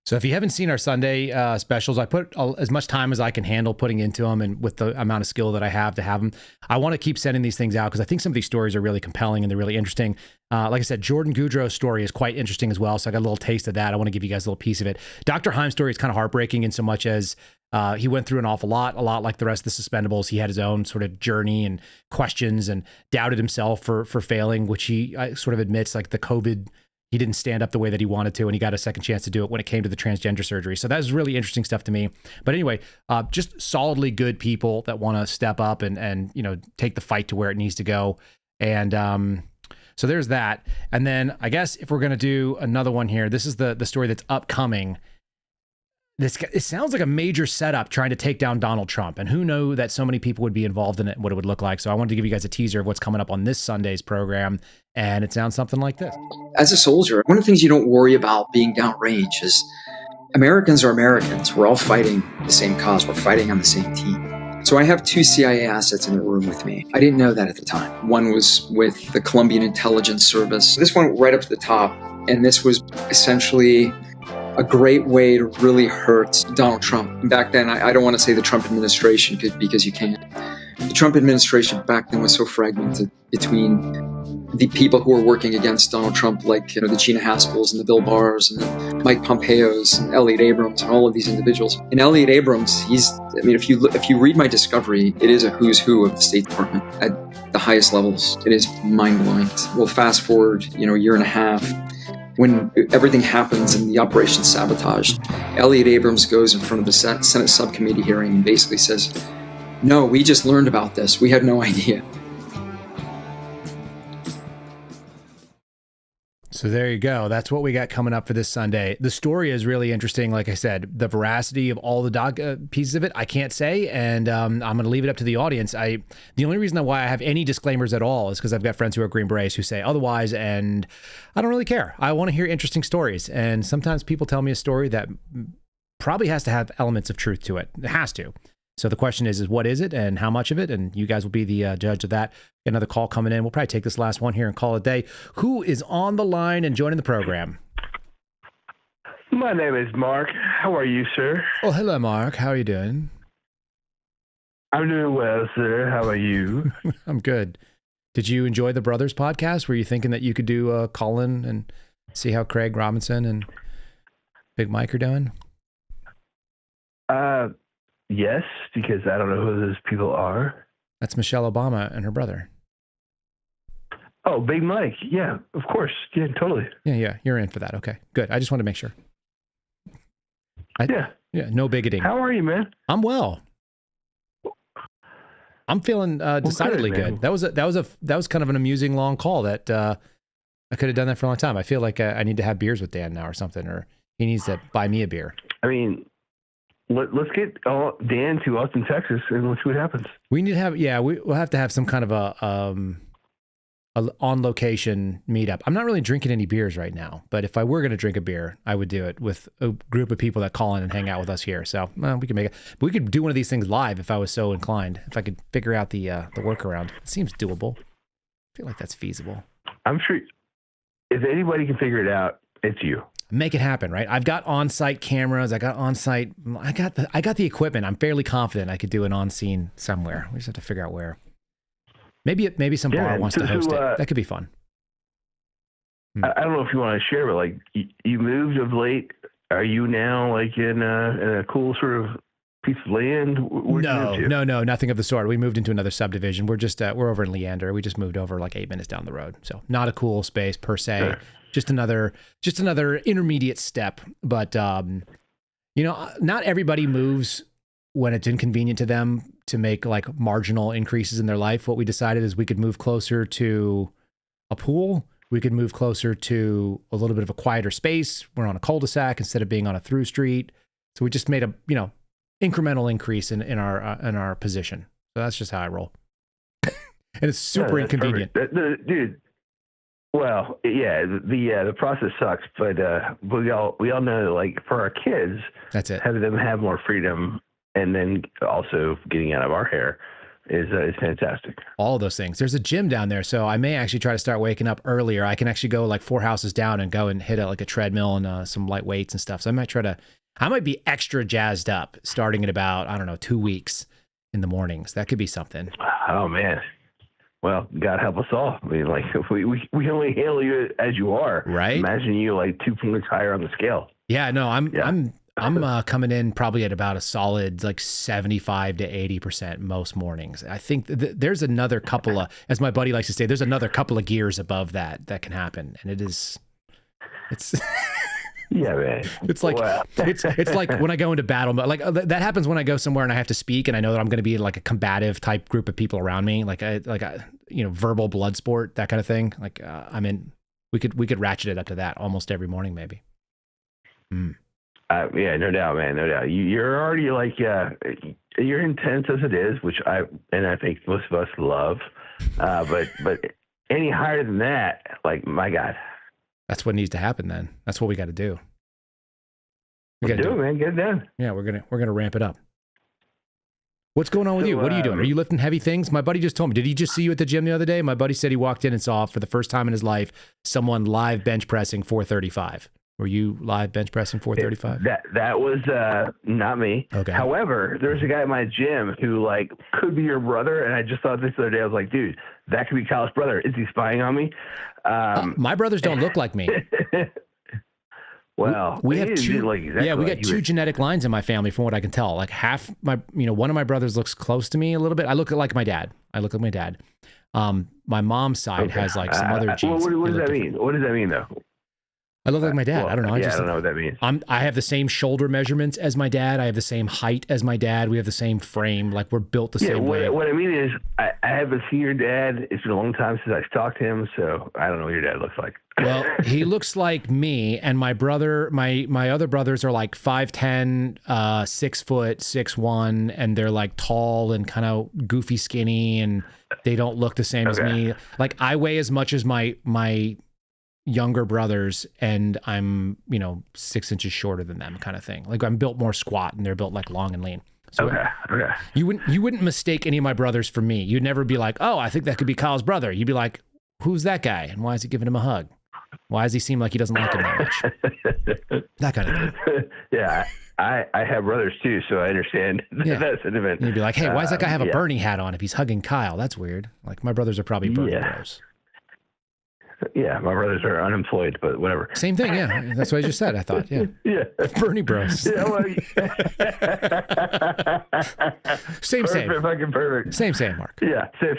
So if you haven't seen our Sunday specials, I put as much time as I can handle putting into them, and with the amount of skill that I have to have them. I want to keep sending these things out because I think some of these stories are really compelling and they're really interesting. Like I said, Jordan Goudreau's story is quite interesting as well, so I got a little taste of that. I want to give you guys a little piece of it. Dr. Himes' story is kind of heartbreaking in so much as he went through an awful lot, a lot like the rest of the Suspendables. He had his own sort of journey and questions and doubted himself for failing, which he sort of admits, like the COVID, he didn't stand up the way that he wanted to, and he got a second chance to do it when it came to the transgender surgery. So that was really interesting stuff to me. But anyway, just solidly good people that want to step up and take the fight to where it needs to go. And so there's that. And then I guess if we're going to do another one here, this is the story that's upcoming. It sounds like a major setup trying to take down Donald Trump, and who knew that so many people would be involved in it and what it would look like. So I wanted to give you guys a teaser of what's coming up on this Sunday's program, and it sounds something like this. As a soldier, one of the things you don't worry about being downrange is Americans are Americans. We're all fighting the same cause. We're fighting on the same team. So I have 2 CIA assets in the room with me. I didn't know that at the time. One was with the Colombian Intelligence Service. This one right up to the top, and this was essentially a great way to really hurt Donald Trump. And back then, I don't want to say the Trump administration because you can't. The Trump administration back then was so fragmented between the people who were working against Donald Trump, like the Gina Haspels and the Bill Barrs and the Mike Pompeos and Elliot Abrams and all of these individuals. And Elliot Abrams, if you read my discovery, it is a who's who of the State Department at the highest levels. It is mind-blowing. We'll fast forward, a year and a half. When everything happens and the operation's sabotaged, Elliot Abrams goes in front of the Senate subcommittee hearing and basically says, "No, we just learned about this. We had no idea." So there you go. That's what we got coming up for this Sunday. The story is really interesting. Like I said, the veracity of all the pieces of it, I can't say. And I'm going to leave it up to the audience. The only reason why I have any disclaimers at all is because I've got friends who are Green Berets who say otherwise, and I don't really care. I want to hear interesting stories. And sometimes people tell me a story that probably has to have elements of truth to it. It has to. So the question is what is it and how much of it? And you guys will be the judge of that. Another call coming in. We'll probably take this last one here and call it a day. Who is on the line and joining the program? My name is Mark. How are you, sir? Oh, hello, Mark. How are you doing? I'm doing well, sir. How are you? I'm good. Did you enjoy the Brothers podcast? Were you thinking that you could do a call in and see how Craig Robinson and Big Mike are doing? Yes, because I don't know who those people are. That's Michelle Obama and her brother. Oh, Big Mike. Yeah, of course. Yeah, totally. Yeah. You're in for that. Okay, good. I just wanted to make sure. Yeah, no bigoting. How are you, man? I'm well. I'm feeling decidedly good. That was kind of an amusing long call that I could have done that for a long time. I feel like I need to have beers with Dan now or something, or he needs to buy me a beer. I mean, let's get Dan to Austin, Texas, and let's see what happens. We need to have, we'll have to have some kind of a on location meetup. I'm not really drinking any beers right now, but if I were going to drink a beer, I would do it with a group of people that call in and hang out with us here. So we can make it. But we could do one of these things live if I was so inclined. If I could figure out the workaround, it seems doable. I feel like that's feasible. I'm sure if anybody can figure it out, it's you. Make it happen, right? I've got on-site cameras. I got the equipment. I'm fairly confident I could do an on-scene somewhere. We just have to figure out where. Maybe some bar wants to host it. That could be fun. I don't know if you want to share, but like you moved of late. Are you now like in a cool sort of piece of land? No, nothing of the sort. We moved into another subdivision. We're over in Leander. We just moved over like 8 minutes down the road. So not a cool space per se. Sure. Just another intermediate step. But not everybody moves when it's inconvenient to them to make like marginal increases in their life. What we decided is we could move closer to a pool. We could move closer to a little bit of a quieter space. We're on a cul-de-sac instead of being on a through street. So we just made a incremental increase in our position. So that's just how I roll. And it's super inconvenient. Dude. Well, yeah, the process sucks, but we all know that, like, for our kids, that's it. Having them have more freedom, and then also getting out of our hair is fantastic. All of those things. There's a gym down there, so I may actually try to start waking up earlier. I can actually go like 4 houses down and go and hit a treadmill and some light weights and stuff. So I might be extra jazzed up starting in about 2 weeks in the mornings. That could be something. Oh man. Well, God help us all. I mean, like, we only handle you as you are. Right. Imagine you like 2 points higher on the scale. Yeah, no, I'm coming in probably at about a solid like 75 to 80% most mornings. I think there's another couple of, as my buddy likes to say, there's another couple of gears above that can happen. And it's yeah, man. It's like it's like when I go into battle, like that happens when I go somewhere and I have to speak, and I know that I'm going to be like a combative type group of people around me, like verbal blood sport, that kind of thing. Like we could ratchet it up to that almost every morning, maybe. Yeah, no doubt, man, no doubt. You're already like you're intense as it is, which I think most of us love. But any higher than that, like, my God. That's what needs to happen then. That's what we got to do. We got to do it, man. Get it done. Yeah, we're gonna ramp it up. What's going on with you? What are you doing? Are you lifting heavy things? My buddy just told me. Did he just see you at the gym the other day? My buddy said he walked in and saw for the first time in his life someone live bench pressing 435. Were you live bench pressing 435? That was not me. Okay. However, there's a guy at my gym who like could be your brother, and I just thought this the other day. I was like, dude, that could be Kyle's brother. Is he spying on me? My brothers don't look like me. Well, we have two. Exactly we got two genetic lines in my family, from what I can tell. Like half one of my brothers looks close to me a little bit. I look like my dad. My mom's side has like some other genes. What does that mean? What does that mean, though? I look like my dad. I don't know. I don't know what that means. I have the same shoulder measurements as my dad. I have the same height as my dad. We have the same frame. Like we're built the same way. What I mean is, I haven't seen your dad. It's been a long time since I've talked to him, so I don't know what your dad looks like. Well, he looks like me, and my brother, my other brothers are like 5'10", 6 foot, 6'1", and they're like tall and kind of goofy skinny, and they don't look the same as me. Like I weigh as much as my younger brothers, and I'm 6 inches shorter than them, kind of thing. Like I'm built more squat, and they're built like long and lean. So you wouldn't mistake any of my brothers for me. You'd never be like, oh, I think that could be Kyle's brother. You'd be like, who's that guy, and why is he giving him a hug? Why does he seem like he doesn't like him that much? That kind of thing. Yeah, I have brothers too, so I understand that sentiment. You'd be like, hey, why does that guy have a Bernie hat on if he's hugging Kyle? That's weird. Like my brothers are probably Bernie bros. Yeah, my brothers are unemployed, but whatever. Same thing, yeah. That's what I just said, I thought, yeah. Yeah. Bernie bros. Yeah, well, same. Fucking perfect. Same, Mark. Yeah, same,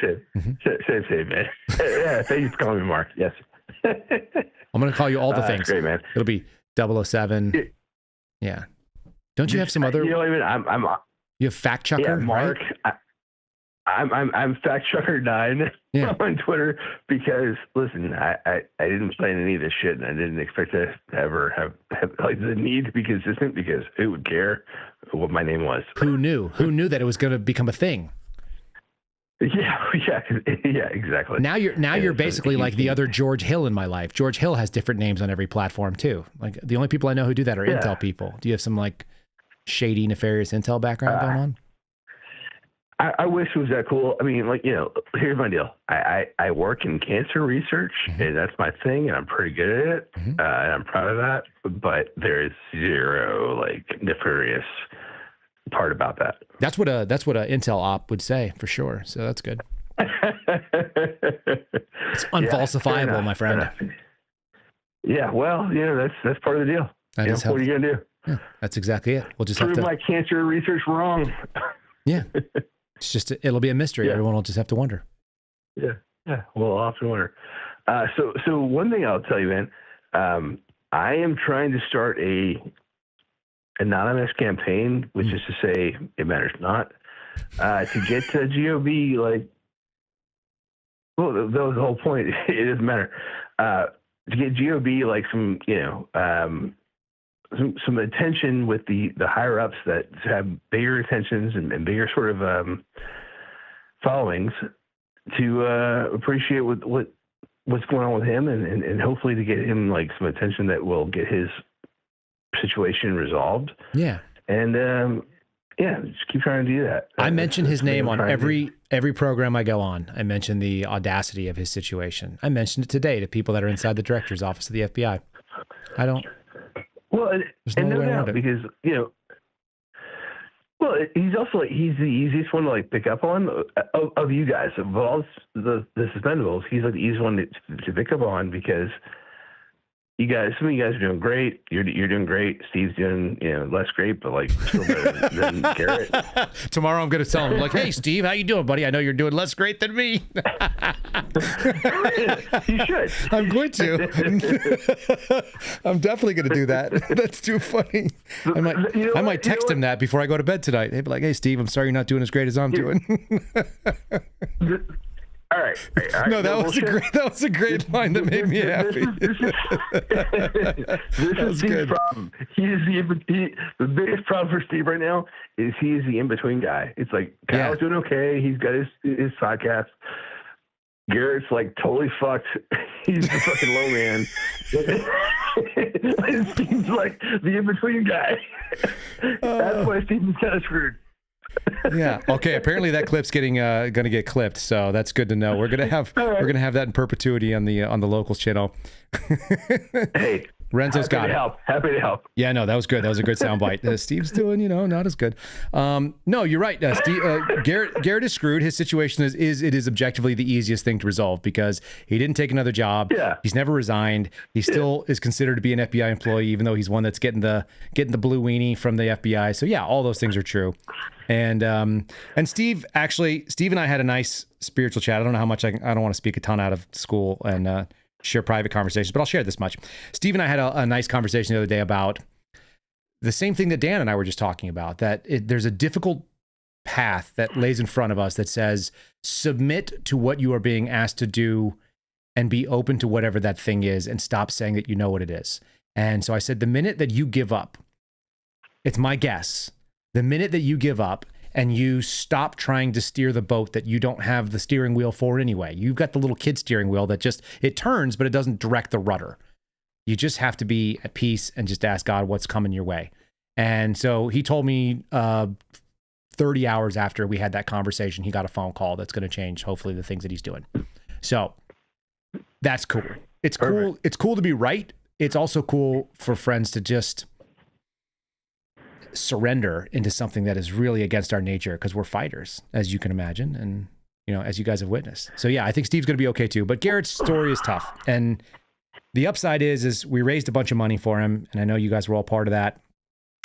man. Yeah, thank you for calling me Mark. Yes. I'm going to call you all the things. Great, man. It'll be 007. Yeah. Don't you have some other? You know what I mean? I'm you have Fact Chucker, yeah, Mark. Right? I'm Fact Chucker 9 on Twitter because listen, I didn't plan any of this shit, and I didn't expect to ever have like the need to be consistent because who would care what my name was? Who knew? Who knew that it was going to become a thing? Yeah, exactly. Now you're basically like the other George Hill in my life. George Hill has different names on every platform too. Like the only people I know who do that are Intel people. Do you have some like shady, nefarious Intel background going on? I wish it was that cool. I mean, here's my deal. I work in cancer research, and that's my thing, and I'm pretty good at it, and I'm proud of that. But there is zero nefarious part about that. That's what a Intel op would say for sure. So that's good. It's unfalsifiable, my friend. Yeah, well, that's part of the deal. What are you gonna do? Yeah, that's exactly it. We'll just prove have to my cancer research wrong. Yeah. It's just, it'll be a mystery. Yeah. Everyone will just have to wonder. Yeah. We'll often wonder. So one thing I'll tell you, man, I am trying to start a anonymous campaign, which is to say, it matters not, to get to GOB, the whole point, it doesn't matter, to get GOB, some attention with the higher ups that have bigger attentions and bigger sort of followings to appreciate what's going on with him and hopefully to get him some attention that will get his situation resolved. Yeah. And just keep trying to do that. I mention his name on every program I go on. I mention the audacity of his situation. I mentioned it today to people that are inside the director's office of the FBI. I don't. Well, and no doubt, because well, he's also he's the easiest one to pick up on of you guys of all the suspendables. He's the easiest one to pick up on because some of you guys are doing great. You're doing great. Steve's doing less great, but still better than Garrett. Tomorrow I'm going to tell him hey Steve, how you doing, buddy? I know you're doing less great than me. You should. I'm going to. I'm definitely going to do that. That's too funny. I might text him that before I go to bed tonight. He'd be like, hey Steve, I'm sorry you're not doing as great as I'm doing. All right. No, that was a great line that made me happy. This is Steve's problem. The biggest problem for Steve right now is he is the in-between guy. It's Kyle's doing okay. He's got his podcast. Garrett's totally fucked. He's the fucking low man. Steve's the in-between guy. That's why Steve's kind of screwed. Yeah. Okay. Apparently that clip's gonna get clipped, so that's good to know. We're gonna have that in perpetuity on the local channel. Hey, Renzo's got it. Happy to help. Yeah, no, that was good. That was a good soundbite. Steve's doing, not as good. No, you're right. Garrett is screwed. His situation is objectively the easiest thing to resolve because he didn't take another job. Yeah. He's never resigned. He still is considered to be an FBI employee, even though he's one that's getting the blue weenie from the FBI. So yeah, all those things are true. And Steve and I had a nice spiritual chat. I don't know how much I don't want to speak a ton out of school and share private conversations, but I'll share this much. Steve and I had a nice conversation the other day about the same thing that Dan and I were just talking about, that there's a difficult path that lays in front of us that says, submit to what you are being asked to do and be open to whatever that thing is and stop saying that you know what it is. And so I said, the minute that you give up, it's my guess, the minute that you give up and you stop trying to steer the boat that you don't have the steering wheel for anyway, you've got the little kid steering wheel that just, it turns, but it doesn't direct the rudder. You just have to be at peace and just ask God what's coming your way. And so he told me 30 hours after we had that conversation, he got a phone call that's going to change, hopefully, the things that he's doing. So that's cool. It's Perfect. Cool. It's cool to be right. It's also cool for friends to just surrender into something that is really against our nature, because we're fighters, as you can imagine, and as you guys have witnessed. So yeah, I think Steve's going to be okay too. But Garrett's story is tough, and the upside is we raised a bunch of money for him, and I know you guys were all part of that.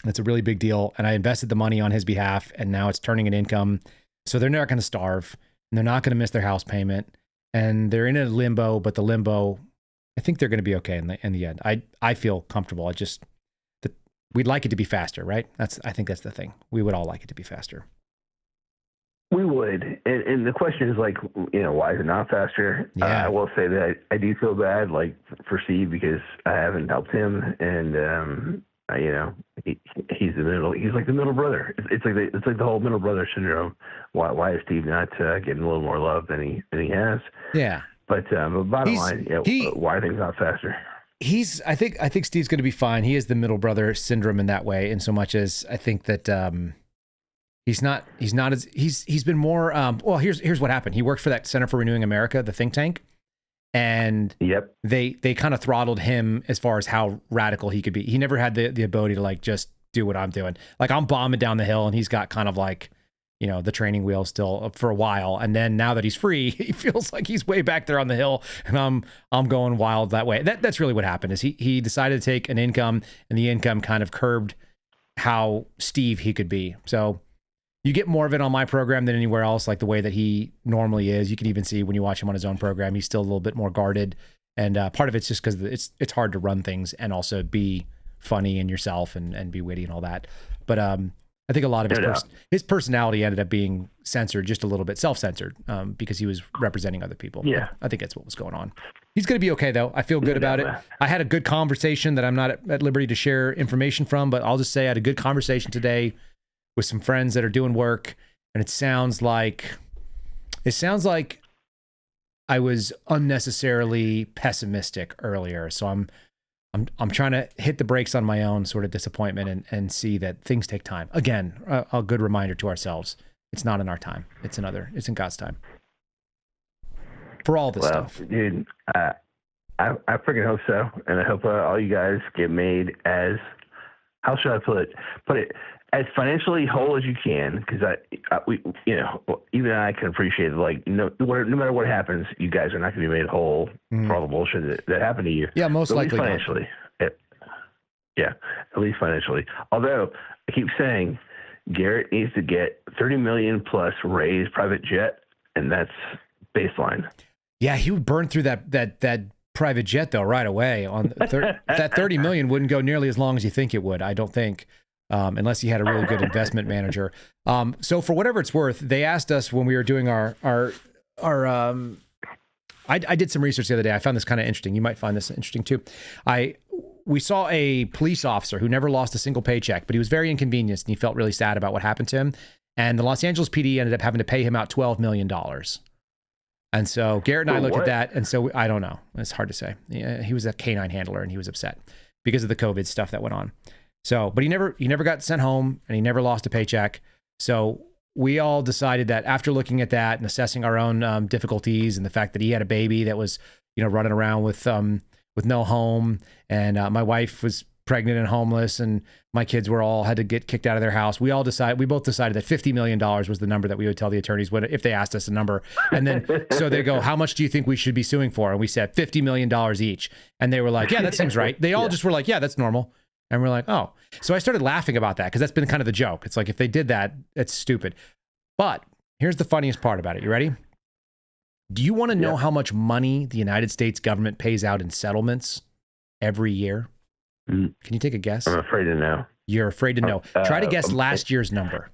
That's a really big deal, and I invested the money on his behalf, and now it's turning an income. So they're not going to starve, and they're not going to miss their house payment, and they're in a limbo. But the limbo, I think they're going to be okay in the end. I feel comfortable. We'd like it to be faster, right? I think that's the thing. We would all like it to be faster. We would. And the question is, why is it not faster? Yeah. I will say that I do feel bad, for Steve, because I haven't helped him. And, he's like the middle brother. It's like the whole middle brother syndrome. Why is Steve not getting a little more love than he has? Yeah. But bottom line, why are things not faster? I think Steve's going to be fine. He has the middle brother syndrome in that way, in so much as I think that he's been more. Well, here's what happened. He worked for that Center for Renewing America, the think tank, and yep, they kind of throttled him as far as how radical he could be. He never had the ability to just do what I'm doing. I'm bombing down the hill, and he's got kind of the training wheel still for a while. And then now that he's free, he feels like he's way back there on the hill, and I'm going wild that way. That's really what happened. Is he decided to take an income, and the income kind of curbed how Steve he could be. So you get more of it on my program than anywhere else, like the way that he normally is. You can even see when you watch him on his own program, he's still a little bit more guarded. And part of it's just because it's hard to run things and also be funny in yourself and be witty and all that. But I think a lot of his personality ended up being censored just a little bit, self-censored, because he was representing other people. Yeah. I think that's what was going on. He's going to be okay, though. I feel good about it. I had a good conversation that I'm not at liberty to share information from, but I'll just say I had a good conversation today with some friends that are doing work, and it sounds like I was unnecessarily pessimistic earlier. So I'm trying to hit the brakes on my own sort of disappointment and see that things take time. Again, a good reminder to ourselves. It's not in our time. It's in God's time. For all this stuff. Dude, I freaking hope so. And I hope all you guys get made as, how should I put it, as financially whole as you can. Because even I can appreciate it. No matter what happens, you guys are not going to be made whole for all the bullshit that happened to you. Yeah, most likely financially. Yeah, at least financially. Although I keep saying Garrett needs to get $30 million plus raised private jet, and that's baseline. Yeah, he would burn through that private jet though right away. On that $30 million wouldn't go nearly as long as you think it would. I don't think. Unless you had a really good investment manager. So for whatever it's worth, they asked us when we were doing our I did some research the other day. I found this kind of interesting. You might find this interesting too. We saw a police officer who never lost a single paycheck, but he was very inconvenienced and he felt really sad about what happened to him. And the Los Angeles PD ended up having to pay him out $12 million. And so Garrett and I looked at that, and so I don't know. It's hard to say. Yeah, he was a canine handler and he was upset because of the COVID stuff that went on. So, but he never got sent home, and he never lost a paycheck. So we all decided that after looking at that and assessing our own difficulties and the fact that he had a baby that was, running around with with no home, and my wife was pregnant and homeless, and my kids had to get kicked out of their house. We both decided that $50 million was the number that we would tell the attorneys if they asked us a number. And then, so they go, how much do you think we should be suing for? And we said $50 million each. And they were like, yeah, that seems right. They all just were like, yeah, that's normal. And we're like, oh. So I started laughing about that because that's been kind of the joke. It's like, if they did that, it's stupid. But here's the funniest part about it. You ready? Do you want to know how much money the United States government pays out in settlements every year? Can you take a guess? I'm afraid to know. You're afraid to know. Try to guess last year's number.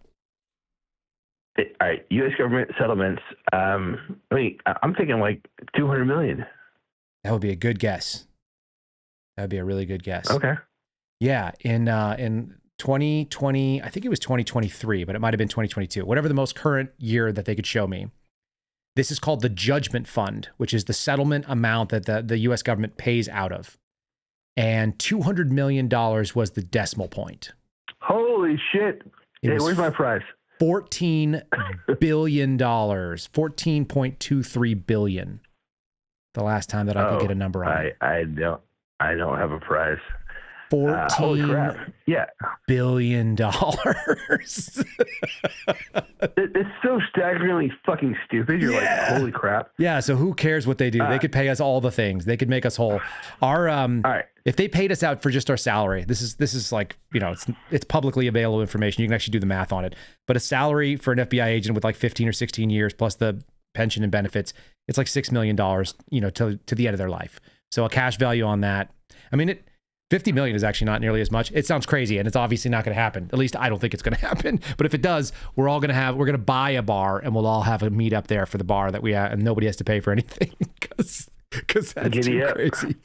All right, U.S. government settlements. I'm thinking like 200 million. That would be a good guess. That'd be a really good guess. Okay. Yeah, in 2020, I think it was 2023, but it might have been 2022. Whatever the most current year that they could show me. This is called the Judgment Fund, which is the settlement amount that the U.S. government pays out of. And $200 million was the decimal point. Holy shit. Hey, where's my prize? $14 billion, $14.23 billion. The last time that I could get a number on it. I don't have a prize. $14 billion. It's so staggeringly fucking stupid. You're like, holy crap. Yeah. So who cares what they do? They could pay us all the things. They could make us whole. All right. If they paid us out for just our salary, this is like, it's publicly available information. You can actually do the math on it. But a salary for an FBI agent with like 15 or 16 years plus the pension and benefits, it's like $6 million, to the end of their life. So a cash value on that. I mean, 50 million is actually not nearly as much. It sounds crazy, and it's obviously not going to happen. At least I don't think it's going to happen. But if it does, we're going to buy a bar, and we'll all have a meet up there for the bar that we have, and nobody has to pay for anything because that's too crazy.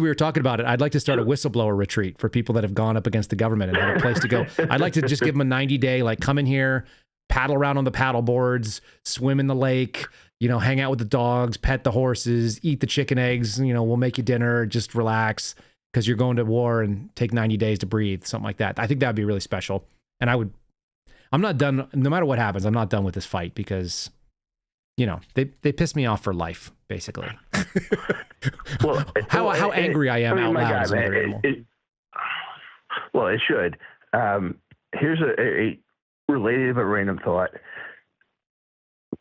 We were talking about it. I'd like to start a whistleblower retreat for people that have gone up against the government and have a place to go. I'd like to just give them a 90-day, like, come in here, paddle around on the paddle boards, swim in the lake, hang out with the dogs, pet the horses, eat the chicken eggs. We'll make you dinner, just relax. Because you're going to war and take 90 days to breathe, something like that. I think that would be really special. And I'm not done, no matter what happens, I'm not done with this fight because, they piss me off for life, basically. Well, how angry I am out loud is another animal. Well, it should. Here's a related but random thought.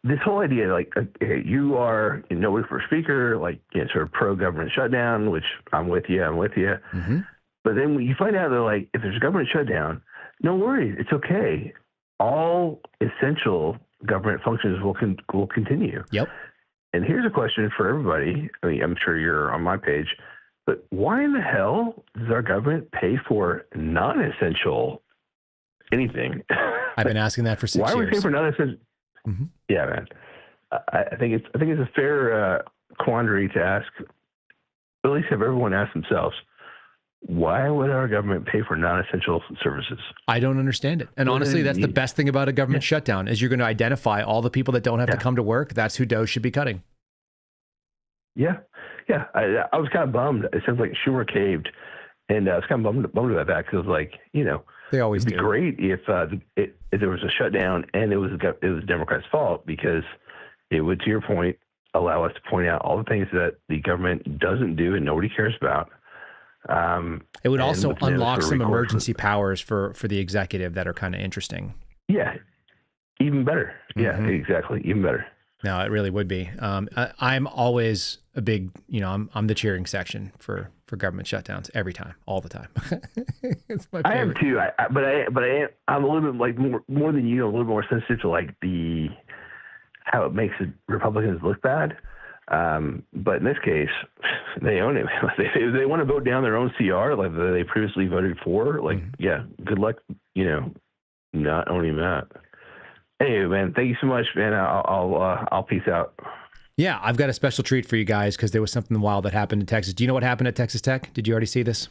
This whole idea, like, you are nobody for speaker, like, sort of pro-government shutdown, which I'm with you. Mm-hmm. But then when you find out that, like, if there's a government shutdown, no worries, it's okay. All essential government functions will continue. Yep. And here's a question for everybody. I mean, I'm sure you're on my page, but why in the hell does our government pay for non-essential anything? I've been asking that for 6 years. Why are we paying for non-essential? Mm-hmm. Yeah, man. I think it's a fair quandary to ask. At least have everyone ask themselves, why would our government pay for non-essential services? I don't understand it. And honestly, that's the best thing about a government shutdown is you're going to identify all the people that don't have to come to work. That's who DOE should be cutting. Yeah. Yeah. I was kind of bummed. It sounds like Schumer caved. And I was kind of bummed about that because, like, they always it'd be great if there was a shutdown and it was Democrats' fault, because it would, to your point, allow us to point out all the things that the government doesn't do and nobody cares about. It would also unlock some emergency powers for the executive that are kind of interesting. Yeah, even better. Yeah, exactly, even better. No, it really would be. I'm always a big, I'm the cheering section for government shutdowns every time, all the time. It's my favorite. I am too. I'm a little bit like more than you. A little more sensitive to like how it makes the Republicans look bad. But in this case, they own it. They want to vote down their own CR, like they previously voted for. Like, good luck. Not owning that. Anyway, man, thank you so much, man. I'll peace out. Yeah, I've got a special treat for you guys because there was something wild that happened in Texas. Do you know what happened at Texas Tech? Did you already see this?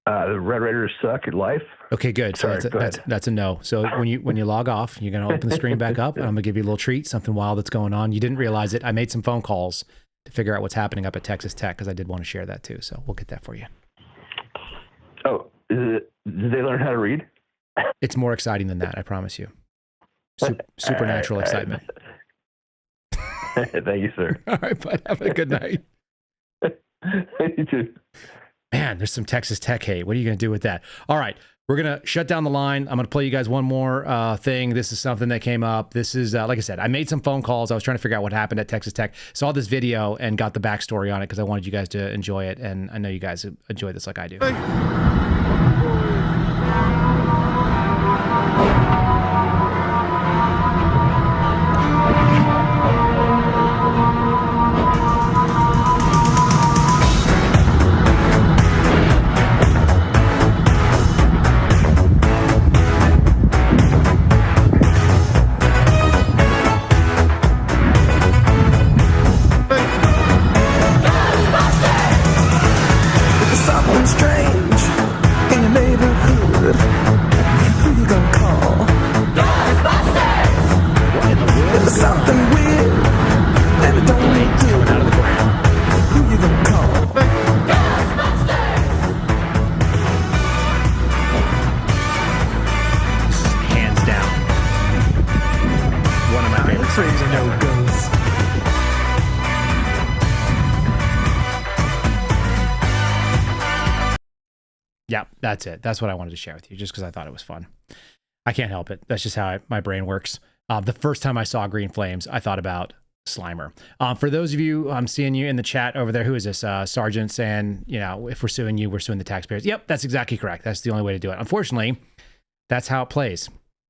The Red Raiders suck at life. Okay, good. So that's a no. So when you log off, you're going to open the screen back up, and I'm going to give you a little treat, something wild that's going on. You didn't realize it. I made some phone calls to figure out what's happening up at Texas Tech because I did want to share that too. So we'll get that for you. Oh, did they learn how to read? It's more exciting than that, I promise you. Supernatural excitement. Thank you, sir. All right, bud. Have a good night. You too. Man, there's some Texas Tech hate. What are you going to do with that? All right. We're going to shut down the line. I'm going to play you guys one more thing. This is something that came up. This is, like I said, I made some phone calls. I was trying to figure out what happened at Texas Tech. Saw this video and got the backstory on it because I wanted you guys to enjoy it. And I know you guys enjoy this like I do. Yeah, that's it. That's what I wanted to share with you just because I thought it was fun. I can't help it. That's just how my brain works. The first time I saw Green Flames, I thought about Slimer. For those of you, I'm seeing you in the chat over there. Who is this? Sergeant saying, if we're suing you, we're suing the taxpayers. Yep, that's exactly correct. That's the only way to do it. Unfortunately, that's how it plays.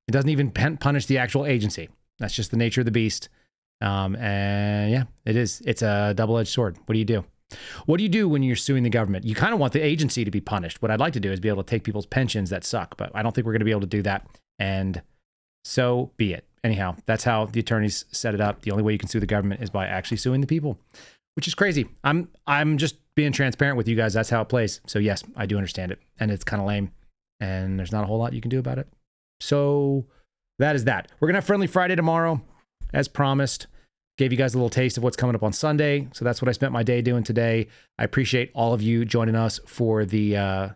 It doesn't even punish the actual agency. That's just the nature of the beast. And yeah, it is. It's a double-edged sword. What do you do? What do you do when you're suing the government? You kind of want the agency to be punished. What I'd like to do is be able to take people's pensions that suck, but I don't think we're going to be able to do that. And so be it. Anyhow, that's how the attorneys set it up. The only way you can sue the government is by actually suing the people, which is crazy. I'm just being transparent with you guys. That's how it plays. So yes, I do understand it. And it's kind of lame. And there's not a whole lot you can do about it. So that is that. We're going to have Friendly Friday tomorrow, as promised. Gave you guys a little taste of what's coming up on Sunday. So that's what I spent my day doing today. I appreciate all of you joining us for the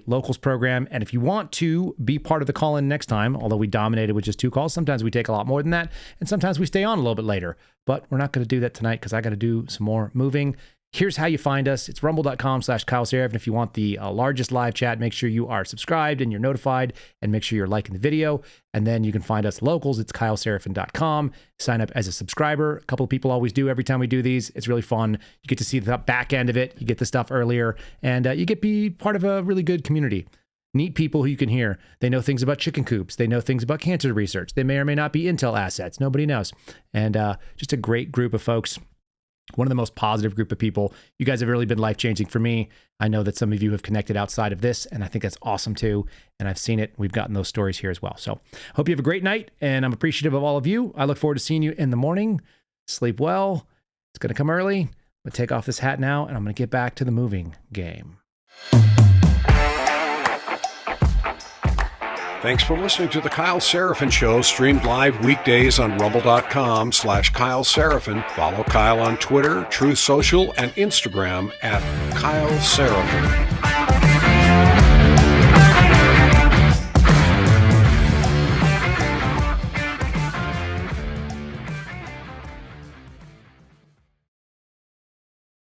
locals program. And if you want to be part of the call-in next time, although we dominated with just 2 calls, sometimes we take a lot more than that. And sometimes we stay on a little bit later. But we're not going to do that tonight because I got to do some more moving. Here's how you find us. It's rumble.com/Kyle Seraphin. If you want the largest live chat, make sure you are subscribed and you're notified, and make sure you're liking the video. And then you can find us locals. It's KyleSeraphin.com. Sign up as a subscriber. A couple of people always do every time we do these. It's really fun. You get to see the back end of it. You get the stuff earlier, and you get to be part of a really good community. Neat people who you can hear. They know things about chicken coops. They know things about cancer research. They may or may not be Intel assets. Nobody knows. And just a great group of folks. One of the most positive group of people. You guys have really been life-changing for me. I know that some of you have connected outside of this, and I think that's awesome too. And I've seen it. We've gotten those stories here as well. So hope you have a great night, and I'm appreciative of all of you. I look forward to seeing you in the morning. Sleep well. It's going to come early. I'm going to take off this hat now, and I'm going to get back to the moving game. Thanks for listening to The Kyle Seraphin Show, streamed live weekdays on rumble.com/Kyle Seraphin. Follow Kyle on Twitter, Truth Social, and Instagram at Kyle Seraphin.